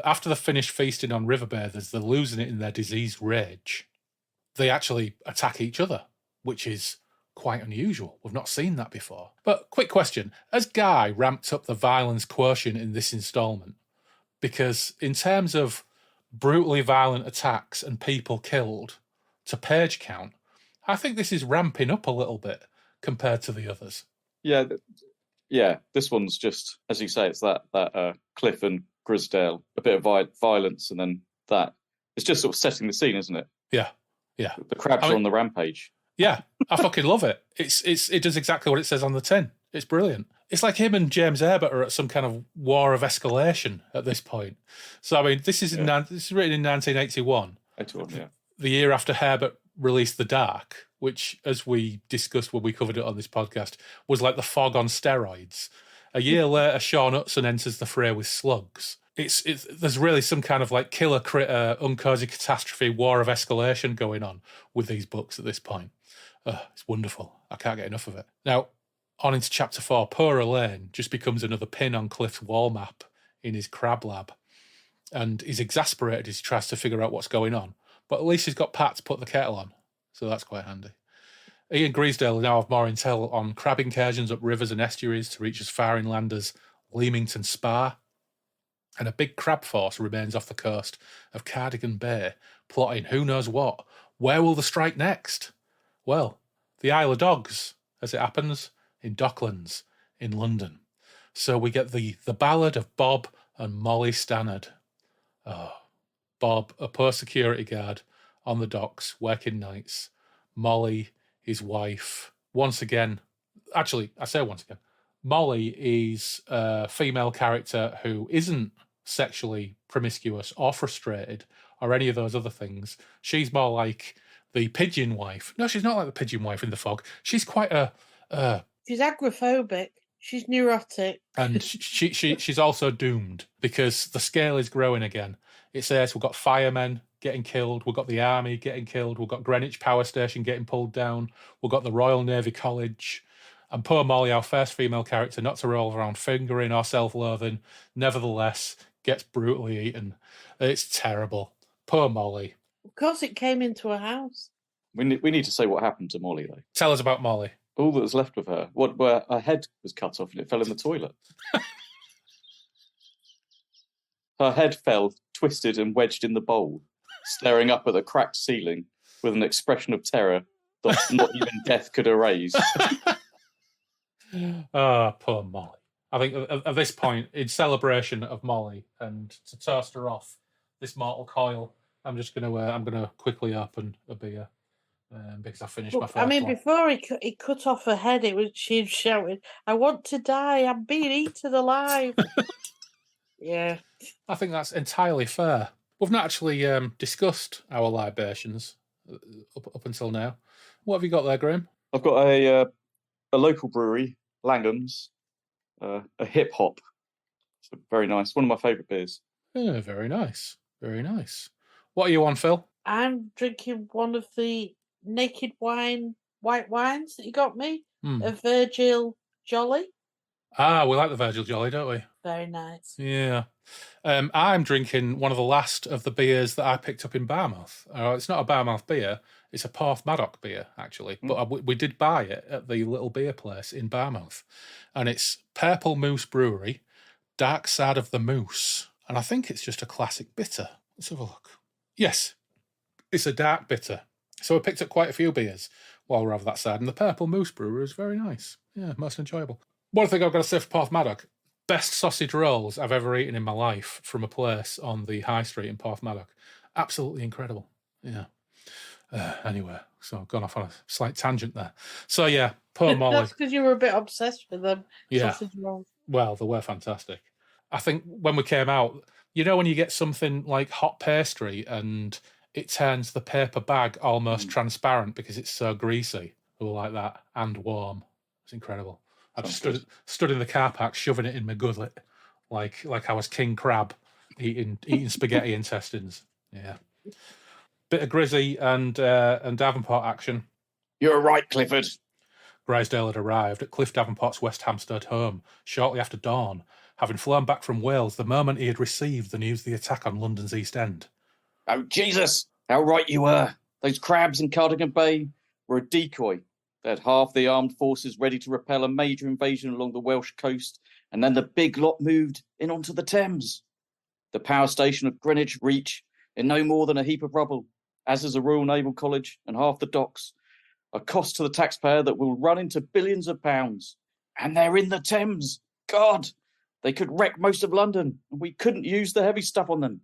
after they've finished feasting on river bears, they're losing it in their diseased rage. They actually attack each other, which is quite unusual. We've not seen that before. But quick question, has Guy ramped up the violence quotient in this instalment? Because in terms of brutally violent attacks and people killed to page count, I think this is ramping up a little bit compared to the others. Yeah, this one's just, as you say, it's that Cliff and Grisdale, a bit of violence, and then that. It's just sort of setting the scene, isn't it? Yeah. The crabs are on the rampage. Yeah, I fucking love it. It does exactly what it says on the tin. It's brilliant. It's like him and James Herbert are at some kind of war of escalation at this point. So I mean, this is written in 1981. 81, yeah. The year after Herbert released The Dark, which, as we discussed when we covered it on this podcast, was like The Fog on steroids. A year later, Sean Hudson enters the fray with Slugs. There's really some kind of like killer critter, uncozy catastrophe, war of escalation going on with these books at this point. It's wonderful. I can't get enough of it. Now, on into chapter 4, poor Elaine just becomes another pin on Cliff's wall map in his crab lab. And he's exasperated as he tries to figure out what's going on. But at least he's got Pat to put the kettle on. So that's quite handy. He and Grisdale now have more intel on crab incursions up rivers and estuaries to reach as far inland as Leamington Spa. And a big crab force remains off the coast of Cardigan Bay, plotting who knows what. Where will they strike next? Well, the Isle of Dogs, as it happens, in Docklands, in London. So we get the ballad of Bob and Molly Stannard. Oh, Bob, a poor security guard on the docks, working nights. Molly, his wife. Once again, actually, I say once again, Molly is a female character who isn't sexually promiscuous or frustrated or any of those other things. She's more like the pigeon wife. No, she's not like the pigeon wife in The Fog. She's quite a... she's agoraphobic. She's neurotic. And she's also doomed because the scale is growing again. It says we've got firemen getting killed, we've got the army getting killed, we've got Greenwich Power Station getting pulled down, we've got the Royal Navy College, and poor Molly, our first female character, not to roll around fingering or self-loathing, nevertheless gets brutally eaten. It's terrible. Poor Molly. Of course it came into a house. We need to say what happened to Molly, though. Tell us about Molly. All that was left of her, where her head was cut off and it fell in the toilet. Her head fell, twisted and wedged in the bowl, staring up at the cracked ceiling with an expression of terror that not even death could erase. Oh, poor Molly. I think at this point, in celebration of Molly and to toast her off this mortal coil, I'm gonna quickly open a beer because I finished my first one. Before he cut off her head, she shouted, "I want to die! I'm being eaten alive!" Yeah, I think that's entirely fair. We've not actually discussed our libations up until now. What have you got there, Graham? I've got a local brewery, Langham's, a hip hop. So very nice. One of my favourite beers. Yeah, very nice. Very nice. What are you on, Phil? I'm drinking one of the naked white wines that you got me, a Virgil Jolly. Ah, we like the Virgil Jolly, don't we? Very nice. Yeah. I'm drinking one of the last of the beers that I picked up in Barmouth. It's not a Barmouth beer. It's a Porthmadog beer, actually. But we did buy it at the little beer place in Barmouth. And it's Purple Moose Brewery, Dark Side of the Moose. And I think it's just a classic bitter. Let's have a look. Yes, it's a dark bitter. So I picked up quite a few beers while we're over that side. And the Purple Moose Brewery is very nice. Yeah, most enjoyable. One thing I've got to say for Porthmadog, best sausage rolls I've ever eaten in my life from a place on the high street in Porthmadog. Absolutely incredible. Yeah. Anyway, so I've gone off on a slight tangent there. So yeah, poor Molly. That's because you were a bit obsessed with them sausage rolls. Well, they were fantastic. I think when we came out, you know when you get something like hot pastry and it turns the paper bag almost transparent because it's so greasy, or like that, and warm. It's incredible. I just stood in the car park shoving it in my gullet like I was King Crab eating spaghetti intestines. Yeah. Bit of Grizzy and Davenport action. You're right, Clifford. Grisdale had arrived at Cliff Davenport's West Hampstead home shortly after dawn, having flown back from Wales the moment he had received the news of the attack on London's East End. Oh, Jesus! How right you were. Those crabs in Cardigan Bay were a decoy. They had half the armed forces ready to repel a major invasion along the Welsh coast, and then the big lot moved in onto the Thames. The power station of Greenwich Reach in no more than a heap of rubble, as is the Royal Naval College and half the docks, a cost to the taxpayer that will run into billions of pounds. And they're in the Thames. God, they could wreck most of London, and we couldn't use the heavy stuff on them.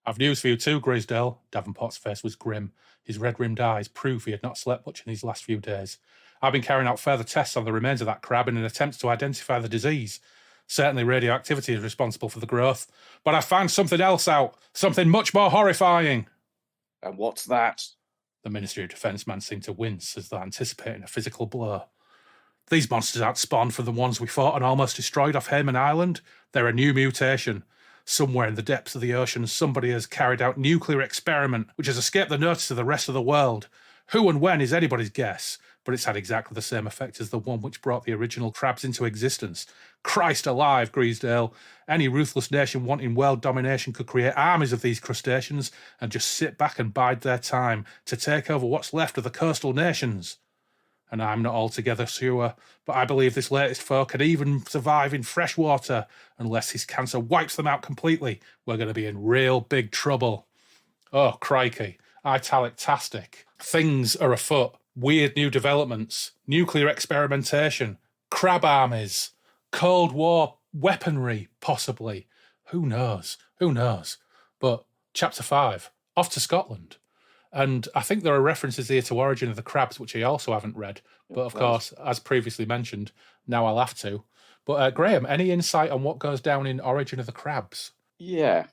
I've news for you too, Grisdale. Davenport's face was grim. His red-rimmed eyes proved he had not slept much in these last few days. I've been carrying out further tests on the remains of that crab in an attempt to identify the disease. Certainly radioactivity is responsible for the growth, but I found something else out, something much more horrifying. And what's that? The Ministry of Defence man seemed to wince as though anticipating a physical blow. These monsters outspawned from the ones we fought and almost destroyed off Hayman Island. They're a new mutation. Somewhere in the depths of the ocean, somebody has carried out a nuclear experiment which has escaped the notice of the rest of the world. Who and when is anybody's guess, but it's had exactly the same effect as the one which brought the original crabs into existence. Christ alive, Grisdale. Any ruthless nation wanting world domination could create armies of these crustaceans and just sit back and bide their time to take over what's left of the coastal nations. And I'm not altogether sure, but I believe this latest foe can even survive in fresh water. Unless his cancer wipes them out completely, we're going to be in real big trouble. Oh, crikey. Italic-tastic. Things are afoot. Weird new developments. Nuclear experimentation. Crab armies. Cold War weaponry, possibly. Who knows? Who knows? But Chapter 5, off to Scotland. And I think there are references here to Origin of the Crabs, which I also haven't read. But of course, as previously mentioned, now I'll have to. But Graham, any insight on what goes down in Origin of the Crabs? Yeah.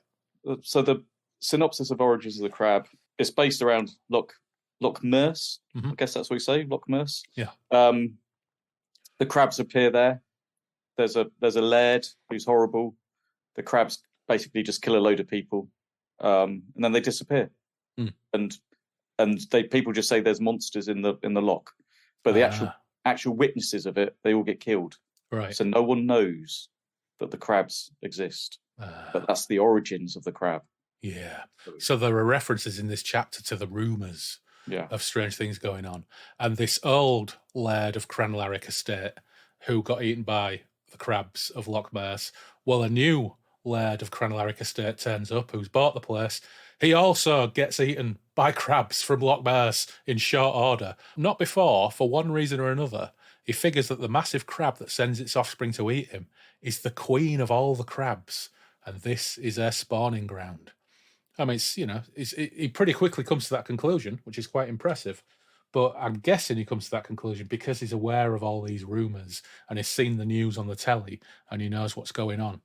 So the synopsis of Origins of the Crab is based around Loch Merse. I guess that's what we say, Loch Merse. Yeah. The crabs appear there. There's a laird who's horrible. The crabs basically just kill a load of people, and then they disappear. And people just say there's monsters in the loch, but the actual witnesses of it, they all get killed. Right. So no one knows that the crabs exist. But that's the origins of the crab. Yeah. So there are references in this chapter to the rumours of strange things going on. And this old laird of Cranlarrick Estate, who got eaten by the crabs of Loch Merse, well, a new laird of Cranlarrick Estate turns up, who's bought the place. He also gets eaten by crabs from Loch Merse in short order. Not before, for one reason or another, he figures that the massive crab that sends its offspring to eat him is the queen of all the crabs, and this is their spawning ground. I mean, he pretty quickly comes to that conclusion, which is quite impressive. But I'm guessing he comes to that conclusion because he's aware of all these rumours and he's seen the news on the telly and he knows what's going on.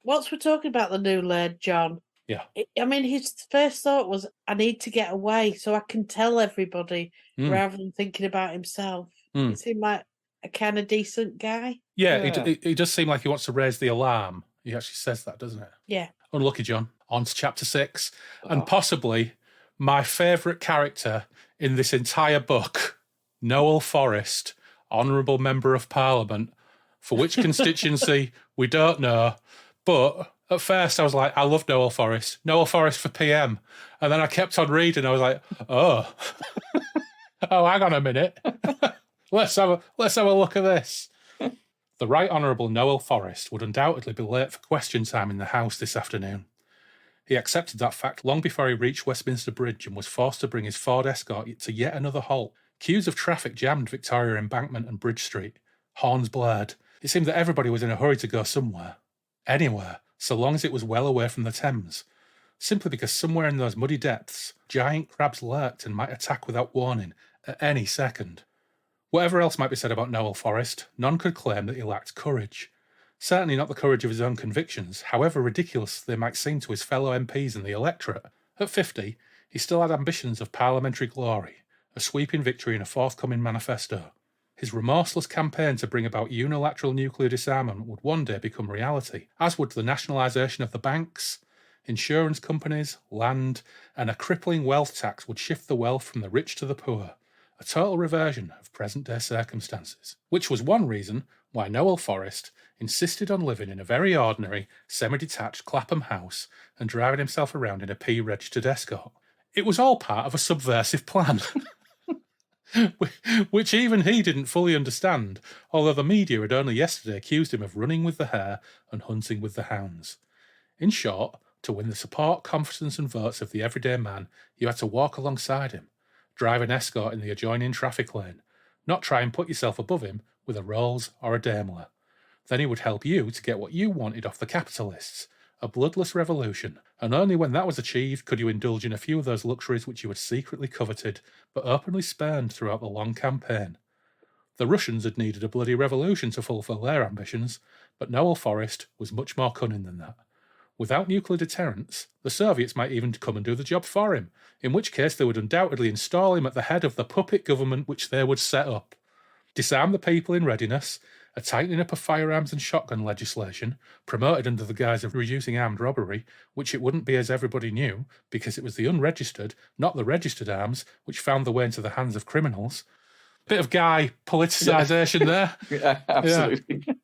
Once we're talking about the new laird, John, I mean, his first thought was, I need to get away so I can tell everybody rather than thinking about himself. He seemed like a kind of decent guy. Yeah. He does seem like he wants to raise the alarm. He actually says that, doesn't it? Yeah. Unlucky, John. On to Chapter 6, and possibly my favourite character in this entire book, Noel Forrest, Honourable Member of Parliament, for which constituency we don't know. But at first I was like, I love Noel Forrest for PM. And then I kept on reading. I was like, oh, hang on a minute. Let's have a look at this. The Right Honourable Noel Forrest would undoubtedly be late for question time in the House this afternoon. He accepted that fact long before he reached Westminster Bridge and was forced to bring his Ford Escort to yet another halt. Queues of traffic jammed Victoria Embankment and Bridge Street. Horns blared. It seemed that everybody was in a hurry to go somewhere. Anywhere, so long as it was well away from the Thames. Simply because somewhere in those muddy depths, giant crabs lurked and might attack without warning at any second. Whatever else might be said about Noel Forrest, none could claim that he lacked courage. Certainly not the courage of his own convictions, however ridiculous they might seem to his fellow MPs and the electorate. At 50, he still had ambitions of parliamentary glory, a sweeping victory and a forthcoming manifesto. His remorseless campaign to bring about unilateral nuclear disarmament would one day become reality, as would the nationalisation of the banks, insurance companies, land, and a crippling wealth tax would shift the wealth from the rich to the poor. A total reversion of present-day circumstances, which was one reason why Noel Forrest insisted on living in a very ordinary, semi-detached Clapham house and driving himself around in a P-registered Escort. It was all part of a subversive plan, which even he didn't fully understand, although the media had only yesterday accused him of running with the hare and hunting with the hounds. In short, to win the support, confidence and votes of the everyday man, you had to walk alongside him, drive an Escort in the adjoining traffic lane, not try and put yourself above him with a Rolls or a Daimler. Then he would help you to get what you wanted off the capitalists, a bloodless revolution, and only when that was achieved could you indulge in a few of those luxuries which you had secretly coveted, but openly spurned throughout the long campaign. The Russians had needed a bloody revolution to fulfil their ambitions, but Noel Forrest was much more cunning than that. Without nuclear deterrence, the Soviets might even come and do the job for him, in which case they would undoubtedly install him at the head of the puppet government which they would set up. Disarm the people in readiness, a tightening up of firearms and shotgun legislation, promoted under the guise of reducing armed robbery, which it wouldn't be as everybody knew, because it was the unregistered, not the registered arms, which found their way into the hands of criminals. Bit of Guy politicisation there. Yeah, absolutely. Yeah.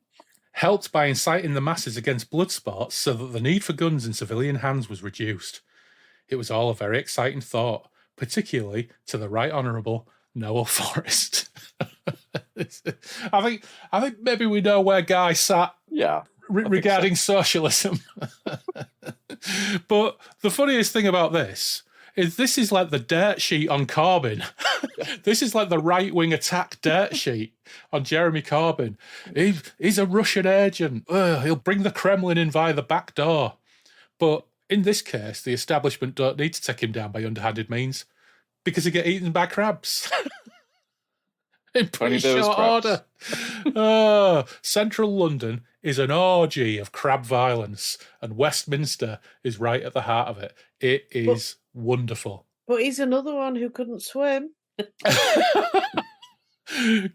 Helped by inciting the masses against blood sports so that the need for guns in civilian hands was reduced. It was all a very exciting thought, particularly to the Right Honourable Noel Forrest. I think maybe we know where Guy sat regarding socialism. But the funniest thing about this is like the dirt sheet on Corbyn. This is like the right-wing attack dirt sheet on Jeremy Corbyn. He's a Russian agent. He'll bring the Kremlin in via the back door. But in this case, the establishment don't need to take him down by underhanded means because he get eaten by crabs. In pretty short order. Central London is an orgy of crab violence, and Westminster is right at the heart of it. It is wonderful. But he's another one who couldn't swim.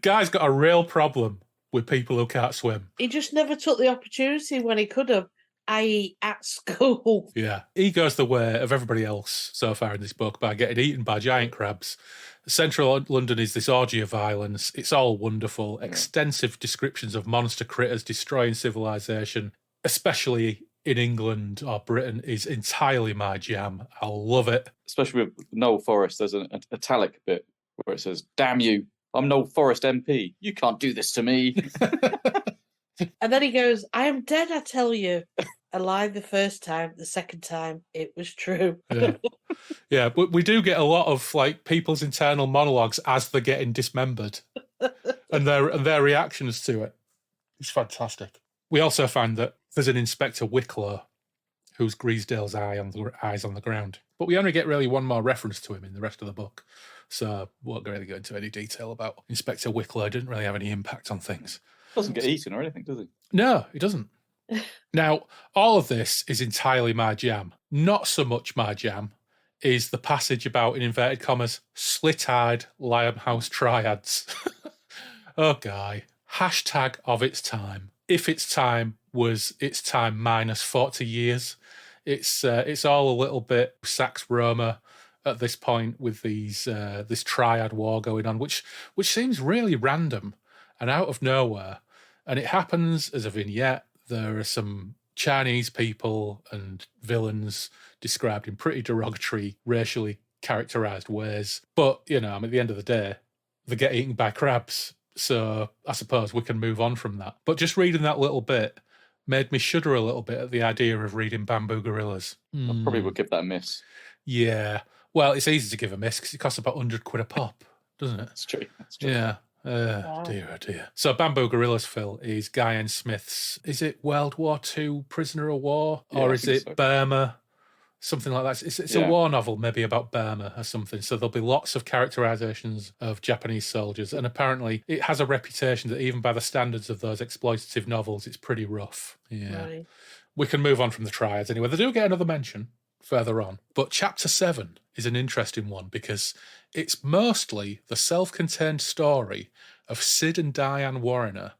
Guy's got a real problem with people who can't swim. He just never took the opportunity when he could have, i.e. at school. Yeah. He goes the way of everybody else so far in this book by getting eaten by giant crabs. Central London is this orgy of violence. It's all wonderful. Extensive descriptions of monster critters destroying civilization, especially in England or Britain, is entirely my jam. I love it. Especially with Noel Forrest, there's an italic bit where it says, "Damn you, I'm Noel Forrest MP. You can't do this to me." And then he goes, "I am dead, I tell you." Alive the first time, the second time, it was true. Yeah, but we do get a lot of like people's internal monologues as they're getting dismembered and their reactions to it. It's fantastic. We also find that there's an Inspector Wicklow who's Greasdale's eyes on the ground. But we only get really one more reference to him in the rest of the book. So won't really go into any detail about Inspector Wicklow. Didn't really have any impact on things. Doesn't get eaten or anything, does he? No, he doesn't. Now, all of this is entirely my jam. Not so much my jam is the passage about, in inverted commas, slit-eyed Limehouse triads. Oh, Guy. Hashtag of its time. If its time was its time minus 40 years. It's all a little bit Sax Roma at this point with this triad war going on, which seems really random and out of nowhere. And it happens as a vignette. There are some Chinese people and villains described in pretty derogatory, racially characterised ways. But, at the end of the day, they get eaten by crabs. So I suppose we can move on from that. But just reading that little bit made me shudder a little bit at the idea of reading Bamboo Gorillas. I probably would give that a miss. Yeah. Well, it's easy to give a miss because it costs about £100 a pop, doesn't it? That's true. Yeah. Dear, oh dear. So Bamboo Gorillas, Phil, is Guy N. Smith's, is it World War II Prisoner of War? Or is it Burma? Something like that. It's a war novel, maybe about Burma or something. So there'll be lots of characterizations of Japanese soldiers. And apparently it has a reputation that even by the standards of those exploitative novels, it's pretty rough. Yeah. Right. We can move on from the triads anyway. They do get another mention further on. But chapter 7 is an interesting one because it's mostly the self-contained story of Sid and Diane Warriner,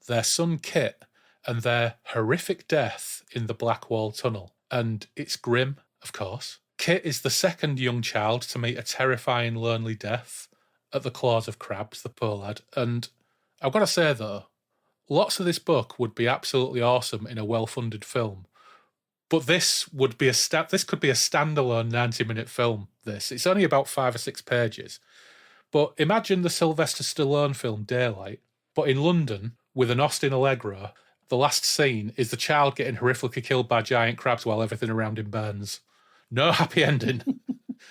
their son Kit, and their horrific death in the Blackwall Tunnel. And it's grim, of course. Kit is the second young child to meet a terrifying, lonely death at the claws of crabs, the poor lad. And I've got to say, though, lots of this book would be absolutely awesome in a well-funded film. But this could be a standalone 90-minute film, this. It's only about 5 or 6 pages. But imagine the Sylvester Stallone film Daylight, but in London with an Austin Allegro. The last scene is the child getting horrifically killed by giant crabs while everything around him burns. No happy ending.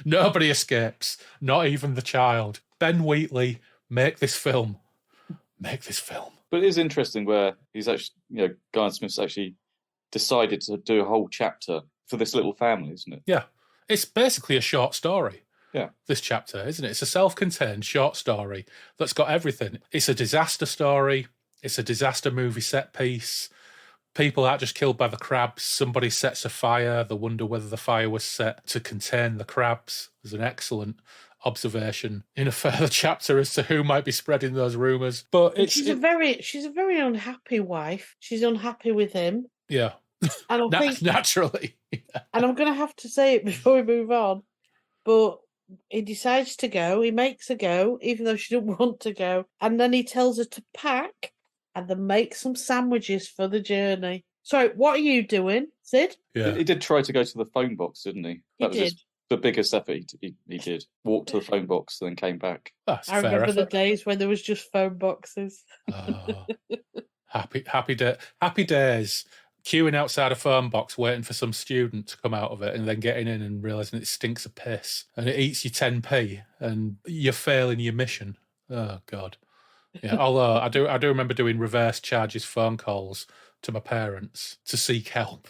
Nobody escapes, not even the child. Ben Wheatley, make this film. Make this film. But it is interesting where he's actually, Guy Smith's actually decided to do a whole chapter for this little family, isn't it? Yeah. It's basically a short story. Yeah. This chapter, isn't it? It's a self-contained short story that's got everything. It's a disaster story. It's a disaster movie set piece. People aren't just killed by the crabs. Somebody sets a fire. They wonder whether the fire was set to contain the crabs. There's an excellent observation in a further chapter as to who might be spreading those rumours. But she's a very unhappy wife. She's unhappy with him. Yeah. And I think naturally. Yeah. And I'm going to have to say it before we move on, but he decides to go. He makes her go, even though she didn't want to go. And then he tells her to pack and then make some sandwiches for the journey. So, what are you doing, Sid? Yeah. He did try to go to the phone box, didn't he? That was the biggest effort he did. Walked to the phone box and then came back. I remember the days when there was just phone boxes. Oh, happy days. queuing outside a phone box waiting for some student to come out of it and then getting in and realising it stinks of piss and it eats you 10p and you're failing your mission. Oh, God. Yeah, although I do remember doing reverse charges phone calls to my parents to seek help.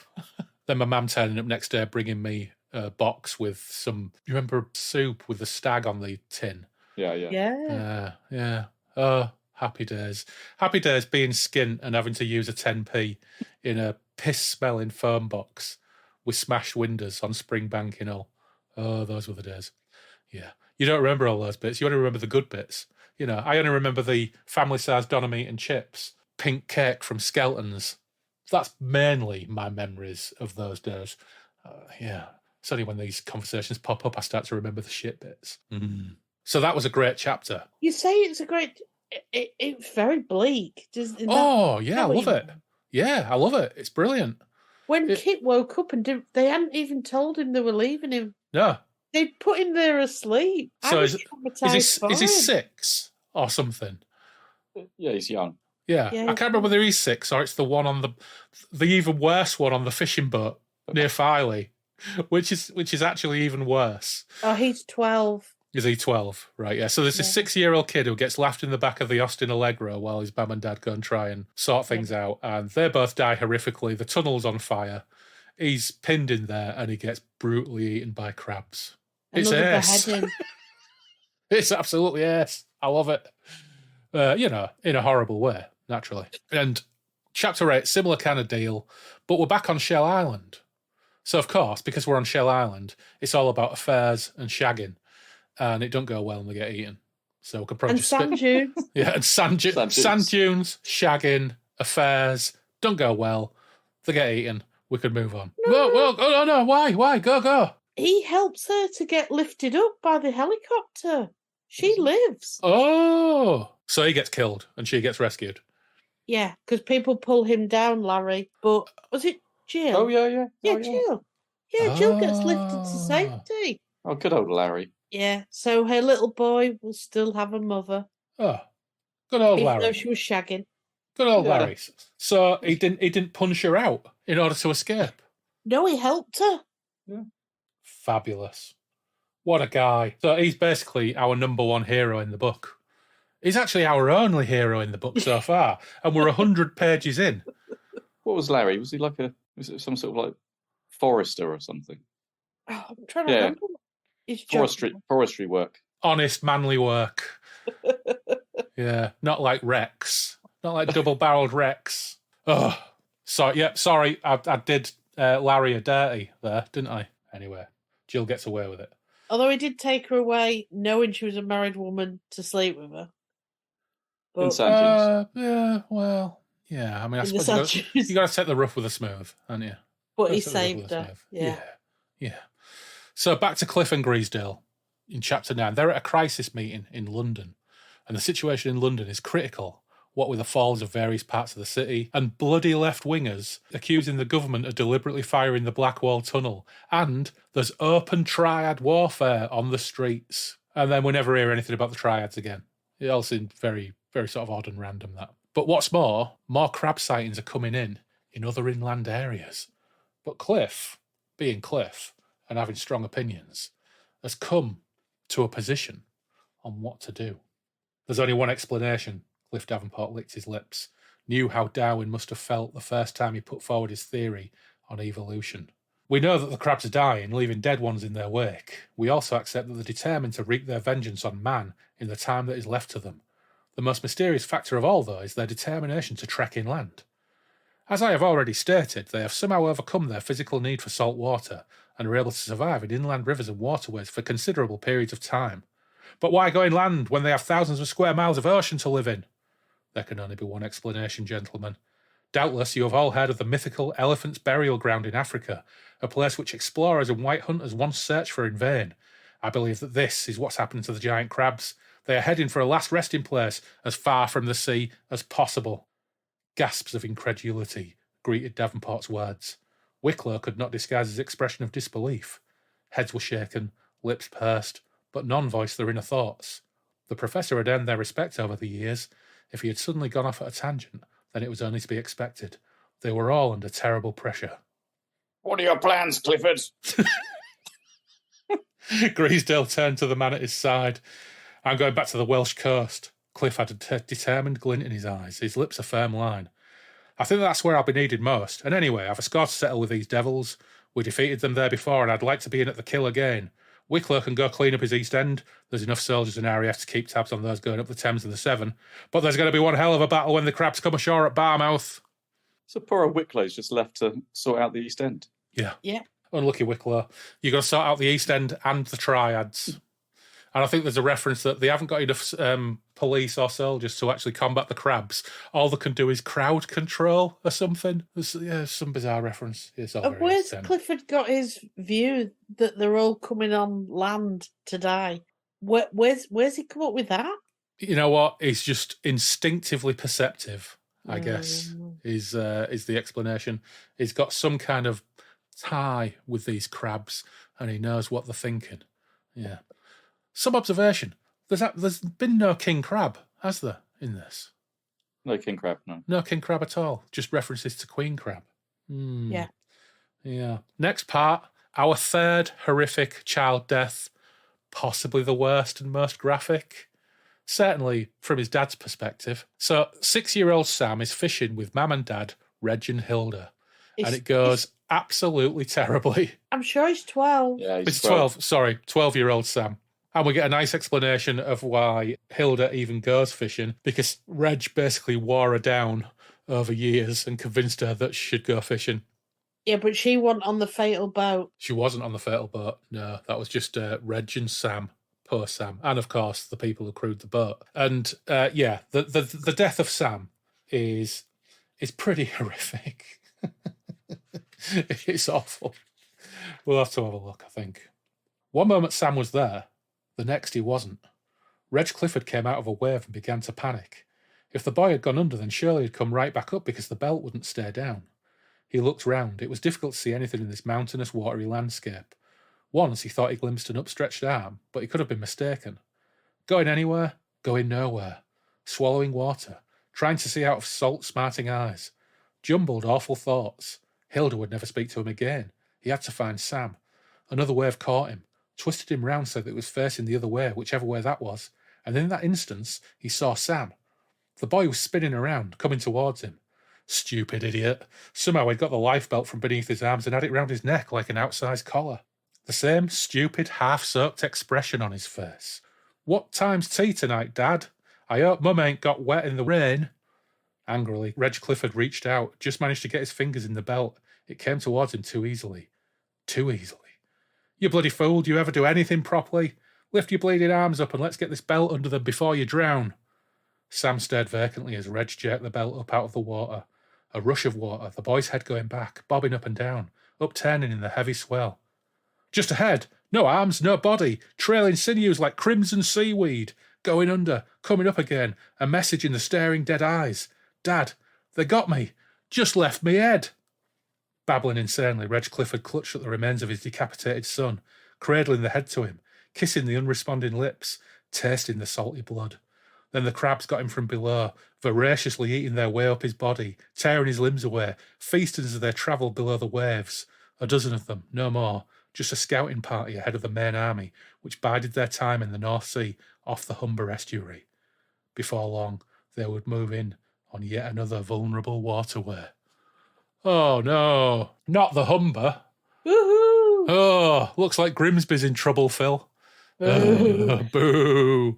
Then my mum turning up next day bringing me a box with some, you remember soup with the stag on the tin? Yeah. Yeah. Oh, happy days. Happy days being skint and having to use a 10p in a piss-smelling phone box with smashed windows on Springbank and all. Oh, those were the days. Yeah. You don't remember all those bits. You only remember the good bits. You know, I only remember the family-sized doner meat and chips, pink cake from Skelton's. That's mainly my memories of those days. Yeah. It's only when these conversations pop up I start to remember the shit bits. So that was a great chapter. You say it's a great... It's very bleak. Oh, yeah, I love it. Yeah, I love it. It's brilliant. When Kit woke up and they hadn't even told him they were leaving him. No. They put him there asleep. So is he 6 or something? Yeah, he's young. Yeah. I can't remember whether he's 6 or it's the one on the even worse one on the fishing boat near Filey, which is actually even worse. Oh, he's 12. Is he 12? Right, yeah. So there's a 6-year-old kid who gets laughed in the back of the Austin Allegro while his mum and dad go and try and sort things out, and they both die horrifically. The tunnel's on fire. He's pinned in there, and he gets brutally eaten by crabs. It's ace. It's absolutely ace. I love it. In a horrible way, naturally. And Chapter 8, similar kind of deal, but we're back on Shell Island. So, of course, because we're on Shell Island, it's all about affairs and shagging. And it don't go well and they get eaten. So we can probably sand dunes. Yeah, and sand dunes, shagging, affairs, don't go well. They get eaten. We could move on. No. Why? Go. He helps her to get lifted up by the helicopter. She lives. Oh. So he gets killed and she gets rescued. Yeah, because people pull him down, Larry. But was it Jill? Oh, yeah. Yeah, Jill. Yeah, Jill gets lifted to safety. Oh, good old Larry. Yeah, so her little boy will still have a mother. Oh, good old Larry. Even though she was shagging. Good old Larry. So he didn't punch her out in order to escape. No, he helped her. Yeah. Fabulous. What a guy. So he's basically our number one hero in the book. He's actually our only hero in the book so far, and we're 100 pages in. What was Larry? Was he was it some sort of like forester or something? Oh, I'm trying to remember. Forestry work. Honest, manly work. Yeah, not like Rex. Not like double-barreled Rex. Oh, sorry. I did Larry a dirty there, didn't I? Anyway, Jill gets away with it. Although he did take her away knowing she was a married woman to sleep with her. But, in sand dunes. Yeah. I mean, I suppose you got to take the rough with the smooth, haven't you? But he saved her. Yeah. So back to Cliff and Greasdale in Chapter 9. They're at a crisis meeting in London, and the situation in London is critical, what with the falls of various parts of the city, and bloody left-wingers accusing the government of deliberately firing the Blackwall Tunnel, and there's open triad warfare on the streets. And then we never hear anything about the triads again. It all seemed very, very sort of odd and random, that. But what's more crab sightings are coming in other inland areas. But Cliff, being Cliff, and having strong opinions, has come to a position on what to do. There's only one explanation. Cliff Davenport licked his lips, knew how Darwin must have felt the first time he put forward his theory on evolution. We know that the crabs are dying, leaving dead ones in their wake. We also accept that they're determined to wreak their vengeance on man in the time that is left to them. The most mysterious factor of all, though, is their determination to trek inland. As I have already stated, they have somehow overcome their physical need for salt water and are able to survive in inland rivers and waterways for considerable periods of time. But why go inland when they have thousands of square miles of ocean to live in? There can only be one explanation, gentlemen. Doubtless you have all heard of the mythical Elephant's Burial Ground in Africa, a place which explorers and white hunters once searched for in vain. I believe that this is what's happened to the giant crabs. They are heading for a last resting place as far from the sea as possible. Gasps of incredulity greeted Davenport's words. Wicklow could not disguise his expression of disbelief. Heads were shaken, lips pursed, but none voiced their inner thoughts. The professor had earned their respect over the years. If he had suddenly gone off at a tangent, then it was only to be expected. They were all under terrible pressure. What are your plans, Clifford? Greasdale turned to the man at his side. I'm going back to the Welsh coast. Cliff had a determined glint in his eyes, his lips a firm line. I think that's where I'll be needed most. And anyway, I've a score to settle with these devils. We defeated them there before, and I'd like to be in at the kill again. Wicklow can go clean up his East End. There's enough soldiers in RAF to keep tabs on those going up the Thames and the Severn. But there's going to be one hell of a battle when the crabs come ashore at Barmouth. So poor old Wicklow's just left to sort out the East End. Yeah. Yeah. Unlucky Wicklow. You've got to sort out the East End and the Triads. And I think there's a reference that they haven't got enough police or soldiers to actually combat the crabs. All they can do is crowd control or something. There's some bizarre reference. It's all very Where's extent. Clifford got his view that they're all coming on land to die? Where's he come up with that? You know what? He's just instinctively perceptive, I guess, is the explanation. He's got some kind of tie with these crabs and he knows what they're thinking. Yeah. Some observation. There's been no king crab, has there, in this? No king crab, no. No king crab at all. Just references to queen crab. Yeah. Yeah. Next part, our third horrific child death, possibly the worst and most graphic. Certainly from his dad's perspective. So 6-year-old Sam is fishing with Mam and Dad, Reg and Hilda. And it goes absolutely terribly. I'm sure he's 12. Yeah, It's 12. Sorry, 12-year-old Sam. And we get a nice explanation of why Hilda even goes fishing, because Reg basically wore her down over years and convinced her that she should go fishing. Yeah, but she wasn't on the fatal boat. She wasn't on the fatal boat. No, that was just Reg and Sam, poor Sam, and of course the people who crewed the boat. And the death of Sam is pretty horrific. It's awful. We'll have to have a look, I think. One moment Sam was there. The next he wasn't. Reg Clifford came out of a wave and began to panic. If the boy had gone under, then surely he'd come right back up because the belt wouldn't stay down. He looked round. It was difficult to see anything in this mountainous, watery landscape. Once he thought he glimpsed an upstretched arm, but he could have been mistaken. Going anywhere? Going nowhere. Swallowing water. Trying to see out of salt-smarting eyes. Jumbled, awful thoughts. Hilda would never speak to him again. He had to find Sam. Another wave caught him. Twisted him round so that it was facing the other way, whichever way that was, and in that instance he saw Sam. The boy was spinning around, coming towards him. Stupid idiot. Somehow he'd got the lifebelt from beneath his arms and had it round his neck like an outsized collar. The same stupid, half-soaked expression on his face. What time's tea tonight, Dad? I hope Mum ain't got wet in the rain. Angrily, Reg Clifford reached out, just managed to get his fingers in the belt. It came towards him too easily. Too easily. You bloody fool, do you ever do anything properly? Lift your bleeding arms up and let's get this belt under them before you drown. Sam stared vacantly as Reg jerked the belt up out of the water. A rush of water, the boy's head going back, bobbing up and down, upturning in the heavy swell. Just ahead, no arms, no body, trailing sinews like crimson seaweed, going under, coming up again, a message in the staring dead eyes. Dad, they got me, just left me head. Babbling insanely, Reg Clifford clutched at the remains of his decapitated son, cradling the head to him, kissing the unresponding lips, tasting the salty blood. Then the crabs got him from below, voraciously eating their way up his body, tearing his limbs away, feasting as they travelled below the waves. A dozen of them, no more, just a scouting party ahead of the main army, which bided their time in the North Sea off the Humber estuary. Before long, they would move in on yet another vulnerable waterway. Oh, no. Not the Humber. Woohoo! Oh, looks like Grimsby's in trouble, Phil. Boo.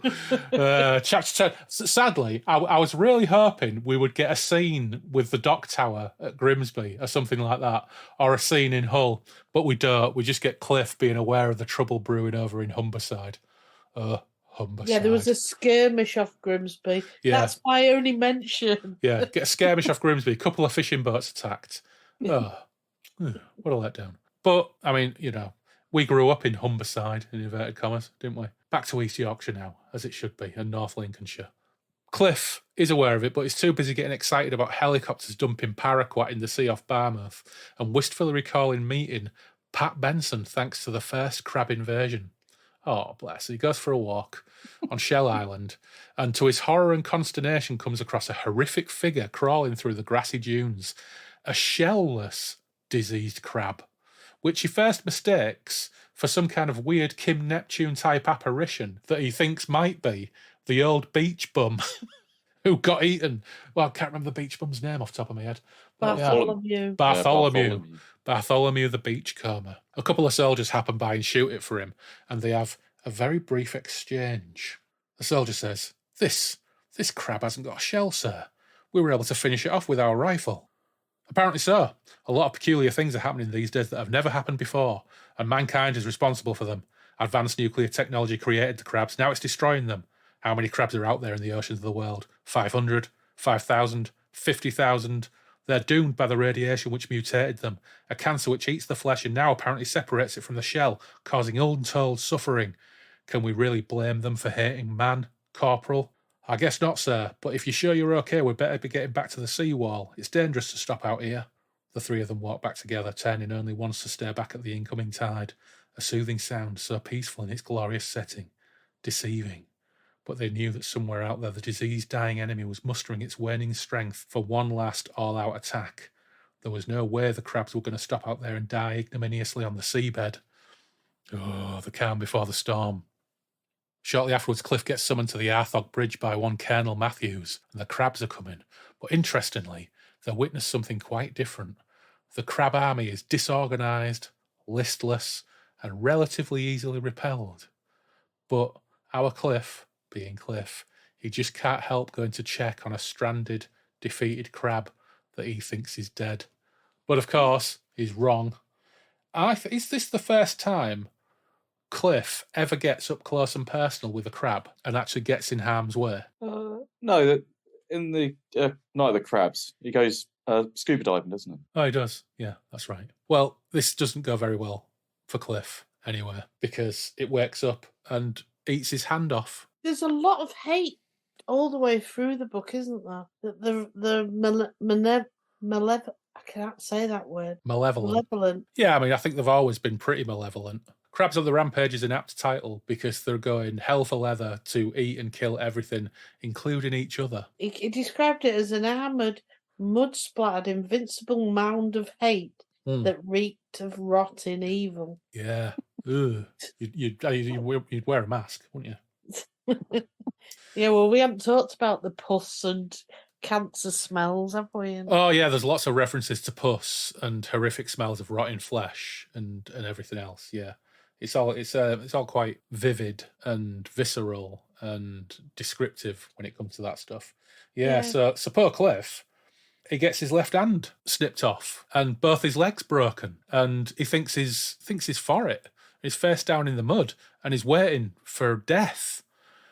Chapter 10. Sadly, I was really hoping we would get a scene with the dock tower at Grimsby or something like that, or a scene in Hull, but we don't. We just get Cliff being aware of the trouble brewing over in Humberside. Humberside. Yeah, there was a skirmish off Grimsby. Yeah. That's my only mention. Yeah, get a skirmish off Grimsby. A couple of fishing boats attacked. Oh, what a letdown. But, I mean, you know, we grew up in Humberside, in inverted commas, didn't we? Back to East Yorkshire now, as it should be, and North Lincolnshire. Cliff is aware of it, but he's too busy getting excited about helicopters dumping paraquat in the sea off Barmouth and wistfully recalling meeting Pat Benson thanks to the first crab invasion. Oh, bless. He goes for a walk on Shell Island and to his horror and consternation comes across a horrific figure crawling through the grassy dunes. a shellless diseased crab, which he first mistakes for some kind of weird Kim Neptune type apparition that he thinks might be the old beach bum who got eaten. Well, I can't remember the beach bum's name off the top of my head. Bartholomew. Bartholomew the beachcomber. A couple of soldiers happen by and shoot it for him, and they have a very brief exchange. The soldier says, This crab hasn't got a shell, sir. We were able to finish it off with our rifle. Apparently so. A lot of peculiar things are happening these days that have never happened before, and mankind is responsible for them. Advanced nuclear technology created the crabs, now it's destroying them. How many crabs are out there in the oceans of the world? 500? 5,000? 50,000? They're doomed by the radiation which mutated them, a cancer which eats the flesh and now apparently separates it from the shell, causing untold suffering. Can we really blame them for hating man, Corporal? I guess not, sir, but if you're sure you're okay, we'd better be getting back to the seawall. It's dangerous to stop out here. The three of them walk back together, turning only once to stare back at the incoming tide. A soothing sound, so peaceful in its glorious setting. Deceiving. But they knew that somewhere out there the diseased dying enemy was mustering its waning strength for one last all-out attack. There was no way the crabs were going to stop out there and die ignominiously on the seabed. Oh, the calm before the storm. Shortly afterwards, Cliff gets summoned to the Arthog Bridge by one Colonel Matthews, and the crabs are coming. But interestingly, they witness something quite different. The crab army is disorganised, listless, and relatively easily repelled. But our Cliff, being Cliff, he just can't help going to check on a stranded, defeated crab that he thinks is dead. But of course, he's wrong. Is this the first time Cliff ever gets up close and personal with a crab and actually gets in harm's way? No, in the Night of the Crabs, he goes scuba diving, doesn't he? Oh, he does. Yeah, that's right. Well, this doesn't go very well for Cliff anyway, because it wakes up and eats his hand off. There's a lot of hate all the way through the book, isn't there? I can't say that word. Malevolent. Yeah, I mean, I think they've always been pretty malevolent. Crabs on the Rampage is an apt title because they're going hell for leather to eat and kill everything, including each other. He described it as an armoured, mud-splattered, invincible mound of hate that reeked of rotting evil. Yeah. Ugh. You'd wear a mask, wouldn't you? Yeah, well, we haven't talked about the pus and cancer smells, have we? Oh, yeah, there's lots of references to pus and horrific smells of rotting flesh and everything else, yeah. It's all quite vivid and visceral and descriptive when it comes to that stuff. Yeah. So poor Cliff, he gets his left hand snipped off and both his legs broken, and he thinks he's for it. He's face down in the mud and he's waiting for death.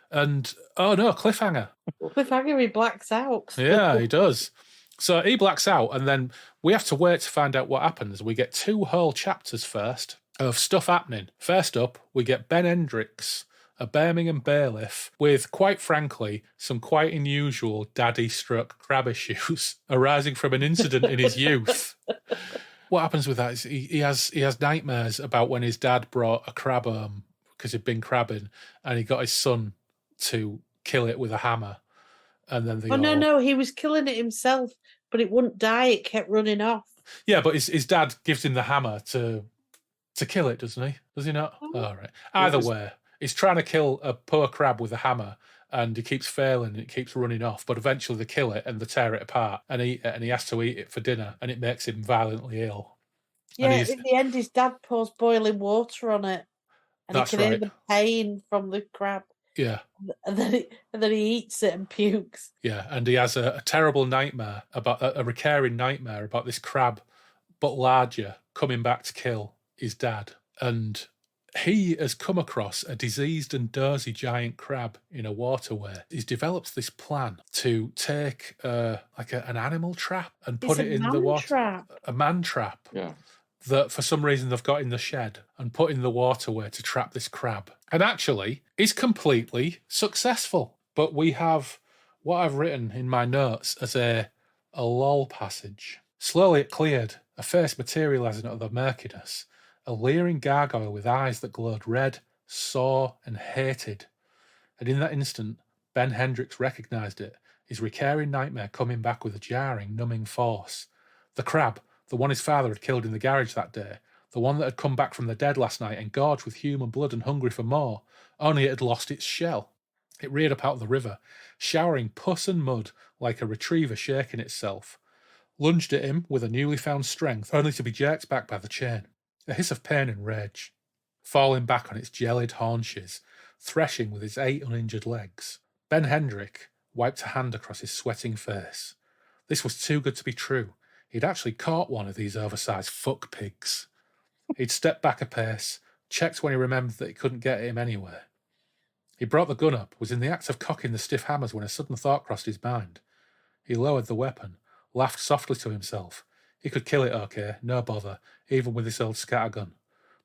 And oh no, cliffhanger. Cliffhanger, he blacks out. Yeah, he does. So he blacks out, and then we have to wait to find out what happens. We get 2 whole chapters first of stuff happening. First up, we get Ben Hendricks, a Birmingham bailiff, with, quite frankly, some quite unusual daddy-struck crab issues arising from an incident in his youth. What happens with that is he has nightmares about when his dad brought a crab home because he'd been crabbing, and he got his son to kill it with a hammer. And then no, he was killing it himself, but it wouldn't die. It kept running off. Yeah, but his dad gives him the hammer to kill it, doesn't he? Does he not? Oh, right. Either way, he's trying to kill a poor crab with a hammer, and he keeps failing and it keeps running off. But eventually they kill it and they tear it apart and eat it, and he has to eat it for dinner, and it makes him violently ill. Yeah, in the end, his dad pours boiling water on it, and he can hear the pain from the crab. Yeah. And then he eats it and pukes. Yeah, and he has a terrible nightmare about a recurring nightmare about this crab, but larger, coming back to kill his dad. And he has come across a diseased and dozy giant crab in a waterway. He's developed this plan to take an animal trap and put it in the water. A man trap. Yeah. That for some reason they've got in the shed and put in the waterway to trap this crab. And actually, he's completely successful. But we have what I've written in my notes as a lull passage. Slowly it cleared, a face materialising out of the murkiness, a leering gargoyle with eyes that glowed red, sore and hated. And in that instant, Ben Hendricks recognised it, his recurring nightmare coming back with a jarring, numbing force. The crab, the one his father had killed in the garage that day, the one that had come back from the dead last night engorged with human blood and hungry for more, only it had lost its shell. It reared up out of the river, showering pus and mud like a retriever shaking itself, lunged at him with a newly found strength, only to be jerked back by the chain. A hiss of pain and rage. Falling back on its jellied haunches, threshing with its 8 uninjured legs. Ben Hendrick wiped a hand across his sweating face. This was too good to be true. He'd actually caught one of these oversized fuck pigs. He'd stepped back a pace, checked when he remembered that he couldn't get at him anyway. He brought the gun up, was in the act of cocking the stiff hammers when a sudden thought crossed his mind. He lowered the weapon, laughed softly to himself. He could kill it okay, no bother, even with this old scattergun.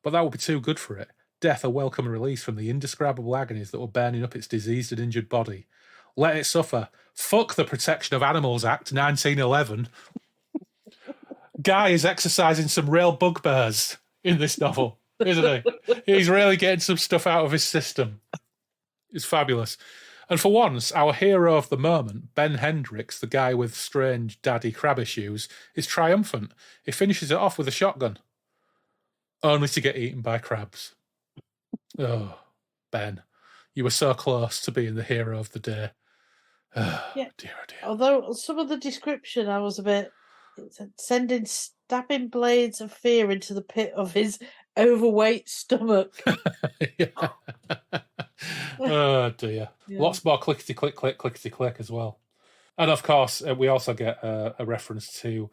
But that would be too good for it. Death a welcome release from the indescribable agonies that were burning up its diseased and injured body. Let it suffer. Fuck the Protection of Animals Act, 1911. Guy is exercising some real bugbears in this novel, isn't he? He's really getting some stuff out of his system. It's fabulous. And for once, our hero of the moment, Ben Hendricks, the guy with strange daddy crab issues, is triumphant. He finishes it off with a shotgun, only to get eaten by crabs. Oh, Ben, you were so close to being the hero of the day. Oh, Yeah. dear, oh dear. Although some of the description, I was a bit sending stabbing blades of fear into the pit of his overweight stomach. Yeah. Oh dear. Yeah. Lots more clickety click click clickety click as well. And of course, we also get a reference to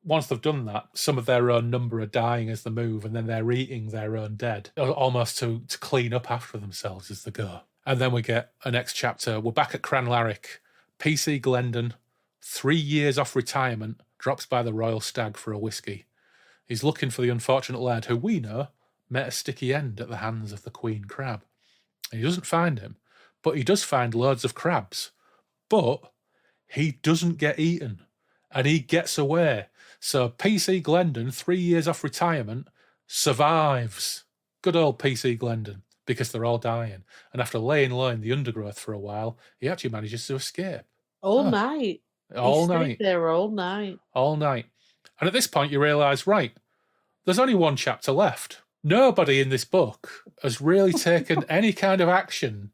once they've done that, some of their own number are dying as they move, and then they're eating their own dead, almost to clean up after themselves as they go. And then we get a next chapter. We're back at Cranlarrick. PC Glendon, 3 years off retirement, drops by the Royal Stag for a whiskey. He's looking for the unfortunate lad who we know met a sticky end at the hands of the Queen Crab. He doesn't find him, but he does find loads of crabs. But he doesn't get eaten, and he gets away. So PC Glendon, 3 years off retirement, survives. Good old PC Glendon, because they're all dying. And after laying low in the undergrowth for a while, he actually manages to escape. All night. All He night. stayed there all night. All night. And at this point, you realise, right, there's only one chapter left. Nobody in this book has really taken any kind of action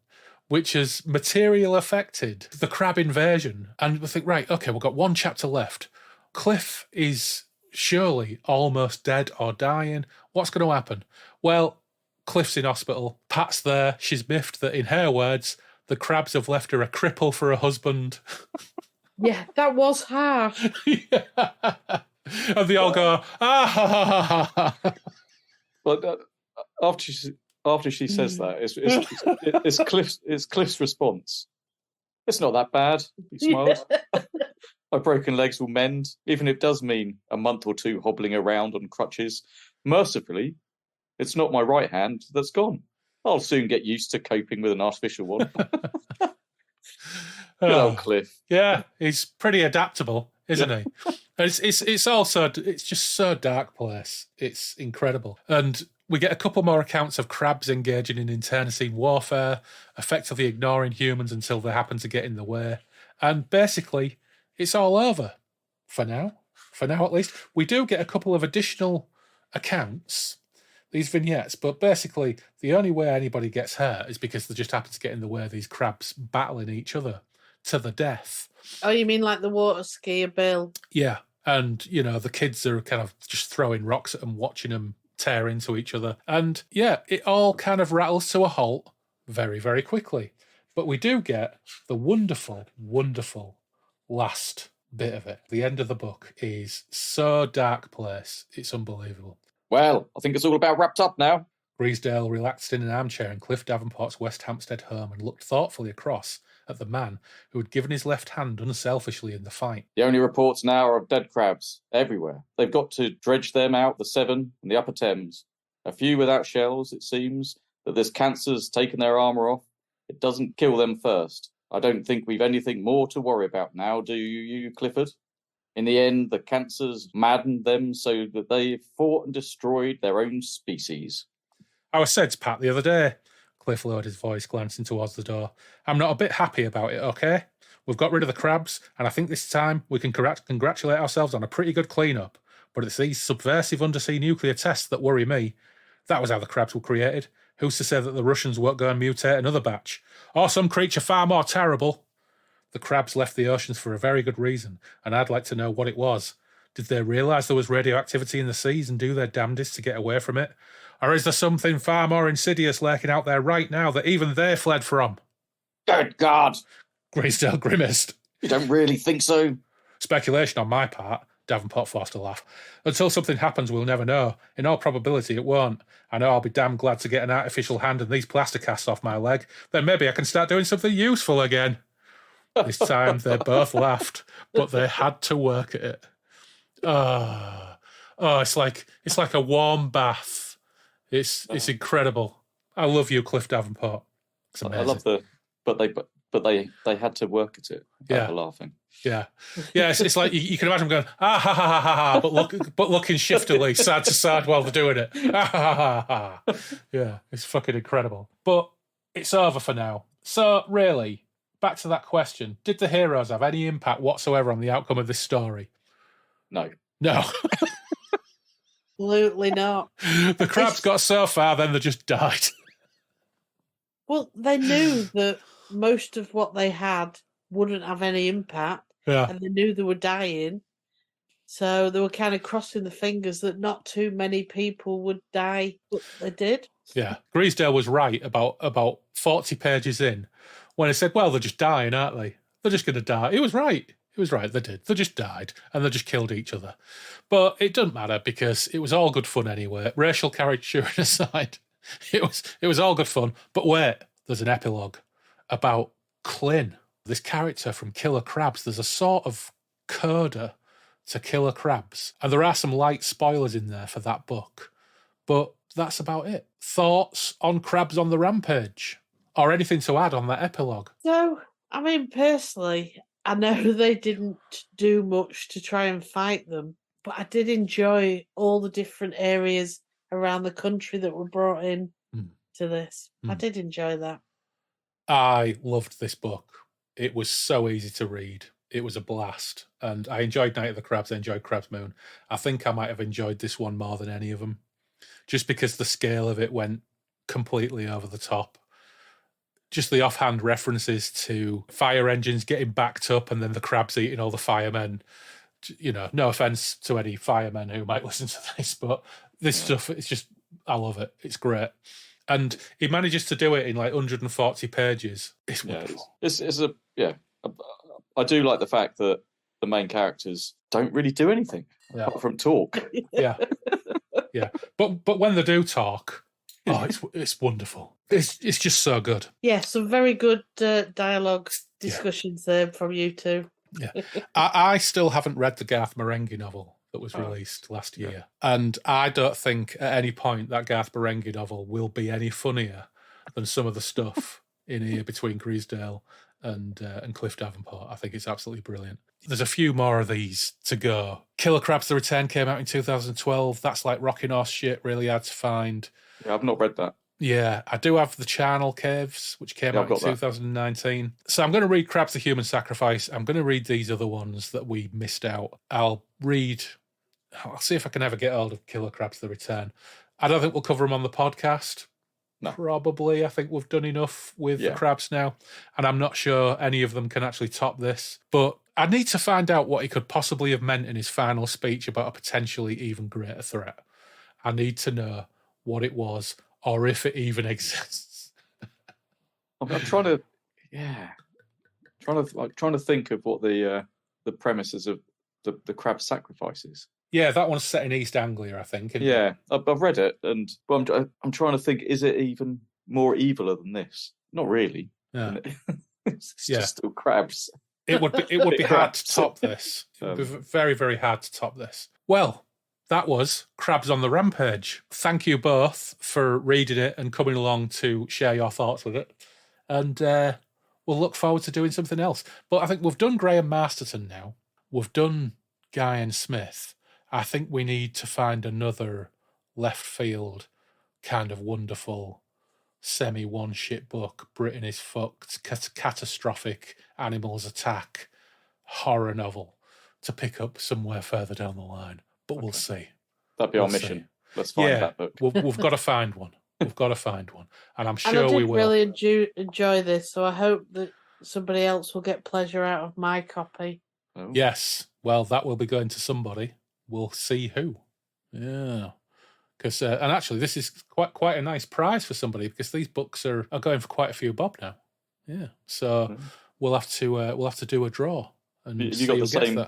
which has materially affected the crab invasion. And we think, right, okay, we've got one chapter left. Cliff is surely almost dead or dying. What's going to happen? Well, Cliff's in hospital. Pat's there. She's miffed that, in her words, the crabs have left her a cripple for a husband. Yeah, that was harsh. Yeah. And they all go, ah, ha, ha, ha, ha. But after she says that, it's Cliff's response. It's not that bad. He smiles. My broken legs will mend, even if it does mean a month or two hobbling around on crutches. Mercifully, it's not my right hand that's gone. I'll soon get used to coping with an artificial one. Good old Cliff. Yeah, he's pretty adaptable, isn't he? It's also, it's just so dark place. It's incredible. And we get a couple more accounts of crabs engaging in internecine warfare, effectively ignoring humans until they happen to get in the way. And basically, it's all over. For now at least. We do get a couple of additional accounts, these vignettes, but basically the only way anybody gets hurt is because they just happen to get in the way of these crabs battling each other to the death. Oh, you mean like the water skier Bill? Yeah, and, you know, the kids are kind of just throwing rocks at them, watching them tear into each other. And, yeah, it all kind of rattles to a halt very, very quickly. But we do get the wonderful, wonderful last bit of it. The end of the book is so dark place. It's unbelievable. Well, I think it's all about wrapped up now. Griesdale relaxed in an armchair in Cliff Davenport's West Hampstead home and looked thoughtfully across at the man who had given his left hand unselfishly in the fight. The only reports now are of dead crabs everywhere. They've got to dredge them out the Severn and the Upper Thames. A few without shells, it seems, that this cancer's taken their armour off. It doesn't kill them first. I don't think we've anything more to worry about now, do you, Clifford? In the end, the cancers maddened them so that they fought and destroyed their own species. I was said to Pat the other day, Cliff lowered his voice, glancing towards the door. I'm not a bit happy about it, okay? We've got rid of the crabs, and I think this time we can congratulate ourselves on a pretty good clean-up. But it's these subversive undersea nuclear tests that worry me. That was how the crabs were created. Who's to say that the Russians won't go and mutate another batch? Or some creature far more terrible? The crabs left the oceans for a very good reason, and I'd like to know what it was. Did they realise there was radioactivity in the seas and do their damnedest to get away from it? Or is there something far more insidious lurking out there right now that even they fled from? Good God! Greasdale grimaced. You don't really think so? Speculation on my part, Davenport forced a laugh. Until something happens, we'll never know. In all probability, it won't. I know I'll be damn glad to get an artificial hand and these plaster casts off my leg. Then maybe I can start doing something useful again. This time they both laughed, but they had to work at it. It's like a warm bath. It's incredible. I love you, Cliff Davenport. It's amazing. I love but they had to work at it. Yeah, laughing. Yeah. It's like you can imagine them going ha ha ha ha ha, but looking shiftily side to side while they're doing it. Ha ha ha ha. Yeah, it's fucking incredible. But it's over for now. So really, back to that question: did the heroes have any impact whatsoever on the outcome of this story? No. Absolutely not. The crabs got so far, then they just died. Well, they knew that most of what they had wouldn't have any impact, and they knew they were dying, so they were kind of crossing the fingers that not too many people would die, but they did. Yeah, Greasdale was right about 40 pages in when he said, well, they're just dying, aren't they? They're just going to die. He was right. They did. They just died, and they just killed each other. But it doesn't matter, because it was all good fun anyway. Racial caricaturing aside, it was all good fun. But wait, there's an epilogue about Clint, this character from Killer Crabs. There's a sort of coda to Killer Crabs, and there are some light spoilers in there for that book. But that's about it. Thoughts on Crabs on the Rampage? Or anything to add on that epilogue? So, I mean, personally, I know they didn't do much to try and fight them, but I did enjoy all the different areas around the country that were brought in to this. I did enjoy that. I loved this book. It was so easy to read. It was a blast. And I enjoyed Night of the Crabs. I enjoyed Crab's Moon. I think I might have enjoyed this one more than any of them, just because the scale of it went completely over the top. Just the offhand references to fire engines getting backed up and then the crabs eating all the firemen. You know, no offence to any firemen who might listen to this, but this stuff, it's just, I love it. It's great. And he manages to do it in like 140 pages. It's wonderful. I do like the fact that the main characters don't really do anything apart from talk. Yeah. But when they do talk, it's wonderful. It's just so good. Yeah, some very good dialogue discussions there from you two. Yeah, I still haven't read the Garth Marenghi novel that was released last year, and I don't think at any point that Garth Marenghi novel will be any funnier than some of the stuff in here between Greasdale and Cliff Davenport. I think it's absolutely brilliant. There's a few more of these to go. Killer Crabs: The Return came out in 2012. That's like rocking horse shit, really hard to find. Yeah, I've not read that. Yeah, I do have the Charnel Caves, which came out in 2019. So I'm going to read Crabs: The Human Sacrifice. I'm going to read these other ones that we missed out. I'll see if I can ever get hold of Killer Crabs: The Return. I don't think we'll cover them on the podcast. No. Probably. I think we've done enough with the Crabs now. And I'm not sure any of them can actually top this. But I need to find out what he could possibly have meant in his final speech about a potentially even greater threat. I need to know what it was, or if it even exists. I'm trying to think of what the premises of the crab sacrifices. Yeah, that one's set in East Anglia, I think. Yeah, I've read it, but I'm trying to think: is it even more evil than this? Not really. Yeah. It's just still crabs. It would be hard to top this. It would be very, very hard to top this. Well, that was Crabs on the Rampage. Thank you both for reading it and coming along to share your thoughts with it. And we'll look forward to doing something else. But I think we've done Graham Masterton now. We've done Guy and Smith. I think we need to find another left field kind of wonderful semi-one-shit book. Britain is fucked, catastrophic, animals attack horror novel to pick up somewhere further down the line. But we'll see. That'd be our mission. Let's find that book. We've got to find one. We've got to find one, and I'm sure and I did we will. really enjoy this, so I hope that somebody else will get pleasure out of my copy. Oh. Yes, well, that will be going to somebody. We'll see who. Yeah, because and actually, this is quite a nice prize for somebody because these books are going for quite a few bob now. Yeah, so we'll have to do a draw and have see you got who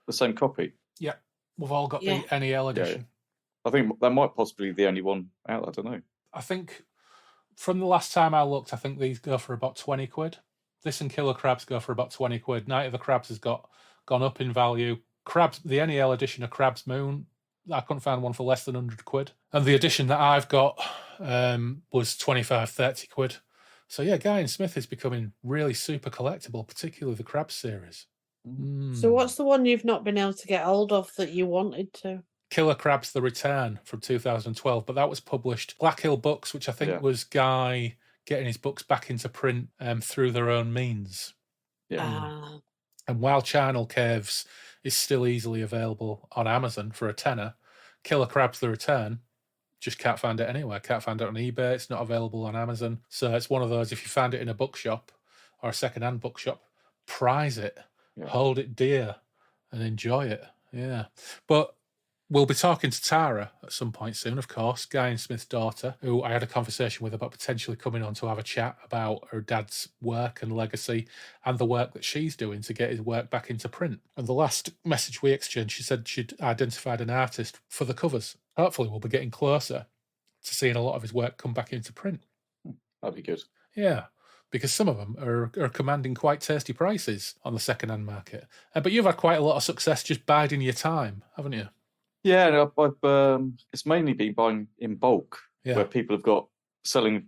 the same copy? Yeah, we've all got the NEL edition. I think that might possibly be the only one out. I don't know. I think from the last time I looked, I think these go for about 20 quid. This and Killer Crabs go for about 20 quid. Night of the Crabs has gone up in value. Crabs, the NEL edition of Crabs Moon, I couldn't find one for less than 100 quid. And the edition that I've got was 25, 30 quid. So yeah, Guy and Smith is becoming really super collectible, particularly the Crabs series. So what's the one you've not been able to get hold of that you wanted to? Killer Crabs The Return from 2012, but that was published Black Hill Books, which I think was Guy getting his books back into print through their own means. And while Charnel Caves is still easily available on Amazon for a tenner, Killer Crabs The Return, just can't find it anywhere. Can't find it on eBay. It's not available on Amazon. So it's one of those, if you find it in a bookshop or a second-hand bookshop, prize it, hold it dear, and enjoy it. Yeah. But we'll be talking to Tara at some point soon, of course, Guy and Smith's daughter, who I had a conversation with about potentially coming on to have a chat about her dad's work and legacy and the work that she's doing to get his work back into print. And the last message we exchanged, she said she'd identified an artist for the covers. Hopefully we'll be getting closer to seeing a lot of his work come back into print. That'd be good. Yeah, because some of them are commanding quite tasty prices on the second-hand market. But you've had quite a lot of success just biding your time, haven't you? Yeah, I've it's mainly been buying in bulk, where people have got selling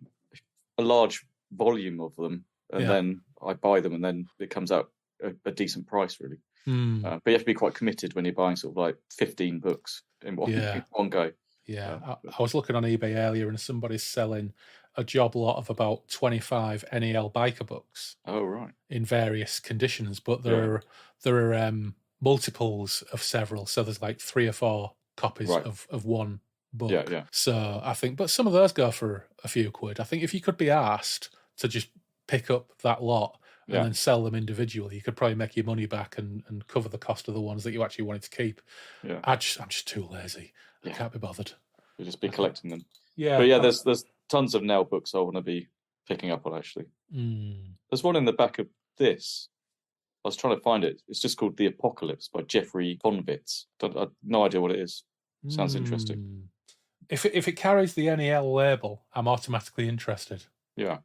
a large volume of them, and then I buy them, and then it comes out a decent price, really. But you have to be quite committed when you're buying sort of like 15 books in one go. Yeah, I was looking on eBay earlier, and somebody's selling a job lot of about 25 NEL biker books. Oh, right. In various conditions, but there are multiples of several, so there's like 3 or 4 copies of one book. Yeah. So I think, but some of those go for a few quid. I think if you could be asked to just pick up that lot and then sell them individually, you could probably make your money back and cover the cost of the ones that you actually wanted to keep. Yeah, I'm just too lazy. I can't be bothered. You'll just be collecting them. Yeah, but there's tons of NEL books I want to be picking up on, actually. There's one in the back of this. I was trying to find it. It's just called The Apocalypse by Jeffrey Konvitz. I have no idea what it is. Sounds interesting. If it carries the NEL label, I'm automatically interested. Yeah.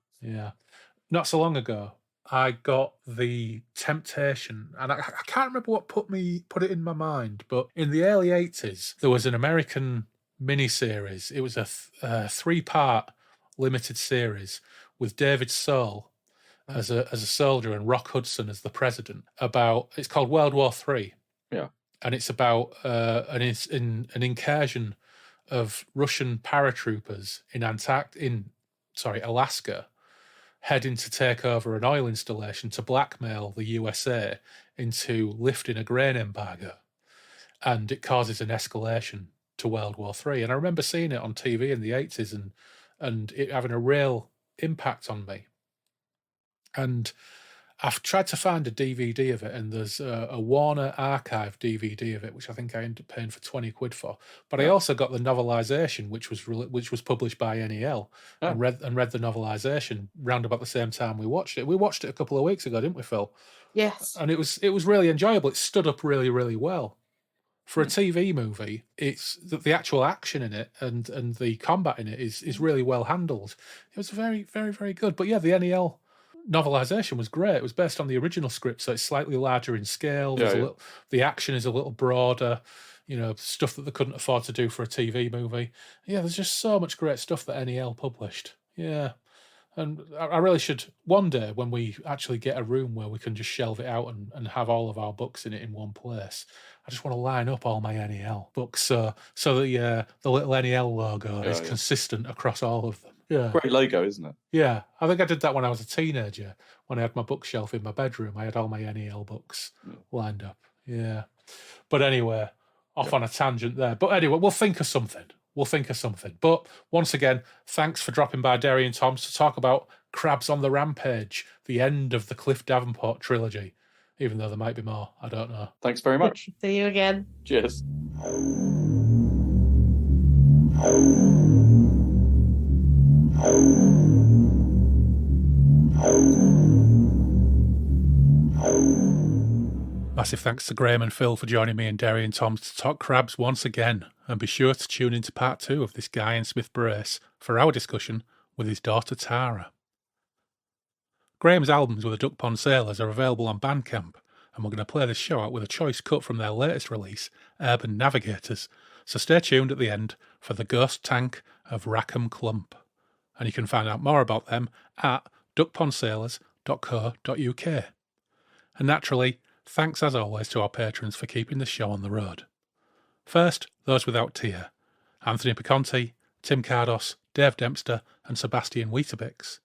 Not so long ago, I got The Temptation, and I can't remember what put it in my mind, but in the early 80s, there was an American miniseries. It was a 3-part limited series with David Soul as a soldier and Rock Hudson as the president. It's called World War III. Yeah, and it's about an incursion of Russian paratroopers in Alaska, heading to take over an oil installation to blackmail the USA into lifting a grain embargo, and it causes an escalation to World War III. And I remember seeing it on TV in the 80s and it having a real impact on me. And I've tried to find a DVD of it, and there's a Warner Archive DVD of it, which I think I ended up paying for 20 quid for. But I also got the novelisation, which was published by NEL, and read the novelisation round about the same time we watched it. We watched it a couple of weeks ago, didn't we, Phil? Yes. And it was really enjoyable. It stood up really, really well. For a TV movie, it's the actual action in it and the combat in it is really well handled. It was very, very, very good. But yeah, the NEL novelisation was great. It was based on the original script, so it's slightly larger in scale. The action is a little broader, stuff that they couldn't afford to do for a TV movie. Yeah, there's just so much great stuff that NEL published. Yeah. And I really should, one day when we actually get a room where we can just shelve it out and have all of our books in it in one place, I just want to line up all my NEL books so the little NEL logo is consistent across all of them. Yeah. Great logo, isn't it? Yeah. I think I did that when I was a teenager. When I had my bookshelf in my bedroom, I had all my NEL books lined up. Yeah. But anyway, off on a tangent there. But anyway, we'll think of something. But once again, thanks for dropping by Derry Toms to talk about Crabs on the Rampage, the end of the Cliff Davenport trilogy. Even though there might be more, I don't know. Thanks very much. See you again. Cheers. Massive thanks to Graham and Phil for joining me and Derry and Toms to talk crabs once again, and be sure to tune into part 2 of this Guy and Smith brace for our discussion with his daughter Tara. Graham's albums with the Duck Pond Sailors are available on Bandcamp, and we're going to play this show out with a choice cut from their latest release, Urban Navigators, so stay tuned at the end for the Ghost Tank of Rackham Clump. And you can find out more about them at duckpondsailors.co.uk. And naturally, thanks as always to our patrons for keeping the show on the road. First, those without tier: Anthony Piconti, Tim Cardos, Dave Dempster and Sebastian Weetabix.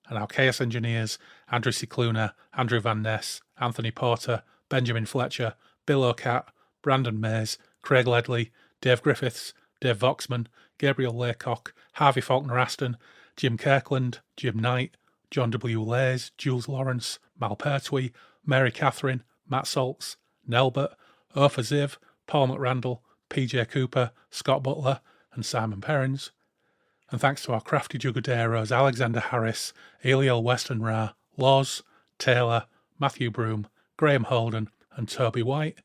And our chaos engineers, Andrew Cicluna, Andrew Van Ness, Anthony Porter, Benjamin Fletcher, Bill O'Cat, Brandon Mays, Craig Ledley, Dave Griffiths, Dave Voxman, Gabriel Laycock, Harvey Faulkner-Aston, Jim Kirkland, Jim Knight, John W. Lays, Jules Lawrence, Mal Pertwee, Mary Catherine, Matt Saltz, Nelbert, Ofa Ziv, Paul McRandall, PJ Cooper, Scott Butler and Simon Perrins. And thanks to our crafty Jugaderos, Alexander Harris, Eliel Weston-Ra, Loz, Taylor, Matthew Broom, Graham Holden and Toby White.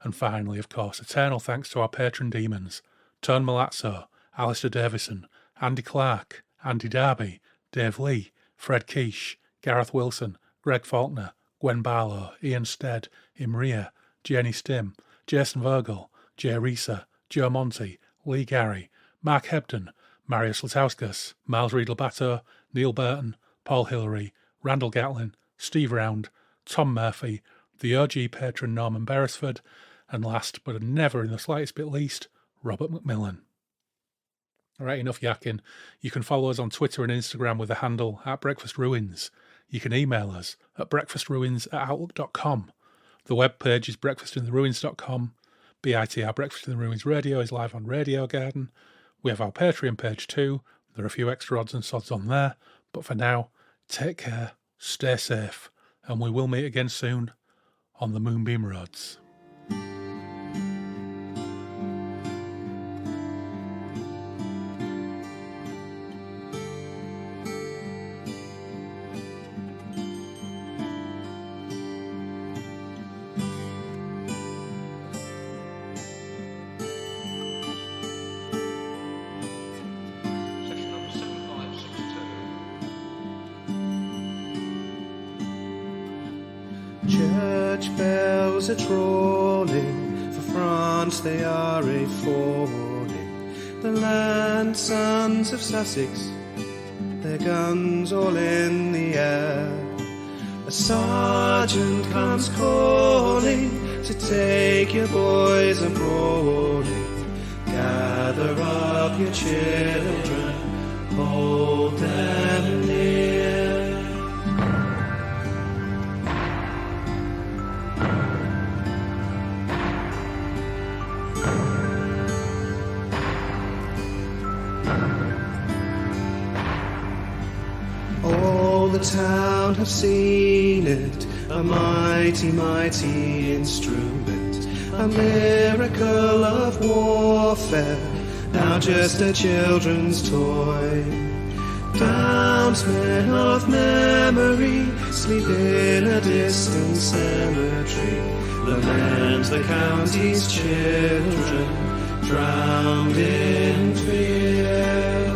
And finally, of course, eternal thanks to our patron demons, Tone Malazzo, Alistair Davison, Andy Clark, Andy Darby, Dave Lee, Fred Quiche, Gareth Wilson, Greg Faulkner, Gwen Barlow, Ian Stead, Imria, Jenny Stim, Jason Vogel, Jay Reeser, Joe Monty, Lee Gary, Mark Hebden, Marius Latauskas, Miles Reed-Labato, Neil Burton, Paul Hillary, Randall Gatlin, Steve Round, Tom Murphy, the OG patron Norman Beresford, and last but never in the slightest bit least, Robert McMillan. Alright, enough yakking. You can follow us on Twitter and Instagram with the handle @BreakfastRuins. You can email us at breakfastruins@outlook.com. The webpage is breakfastintheruins.com. BITR Breakfast in the Ruins Radio is live on Radio Garden. We have our Patreon page too. There are a few extra odds and sods on there. But for now, take care, stay safe, and we will meet again soon on the Moonbeam Roads. Church bells are trolling, for France they are a-falling. The land sons of Sussex, their guns all in the air. A sergeant comes calling to take your boys a brawling. Gather up your children, hold them near. The town have seen it, a mighty, mighty instrument, a miracle of warfare, now just a children's toy. Townsmen of memory sleep in a distant cemetery, lament the county's children, drowned in fear.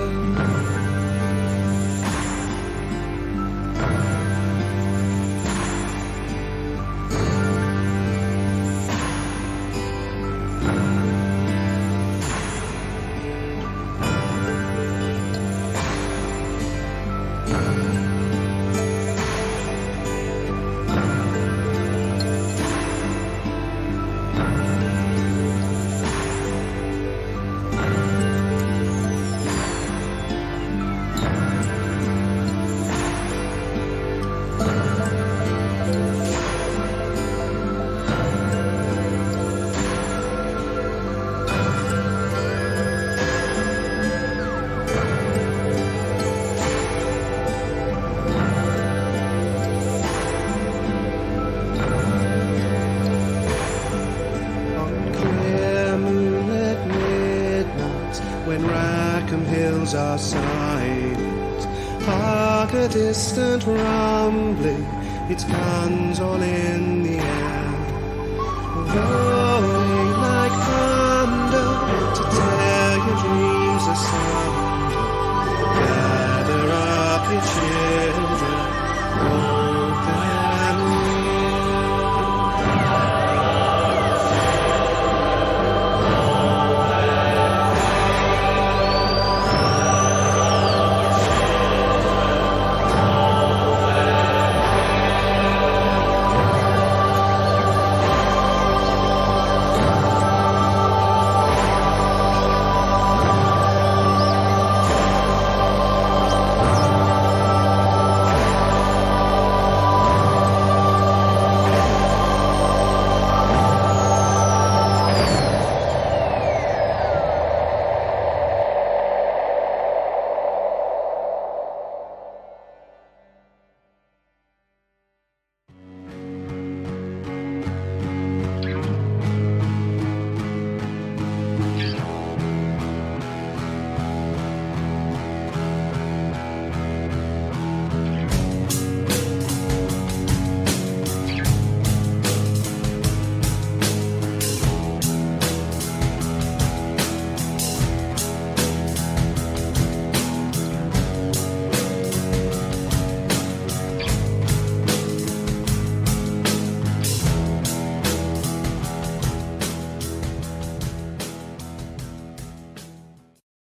bells are silent. Hark, a distant rumbling, its guns all in the air. Oh,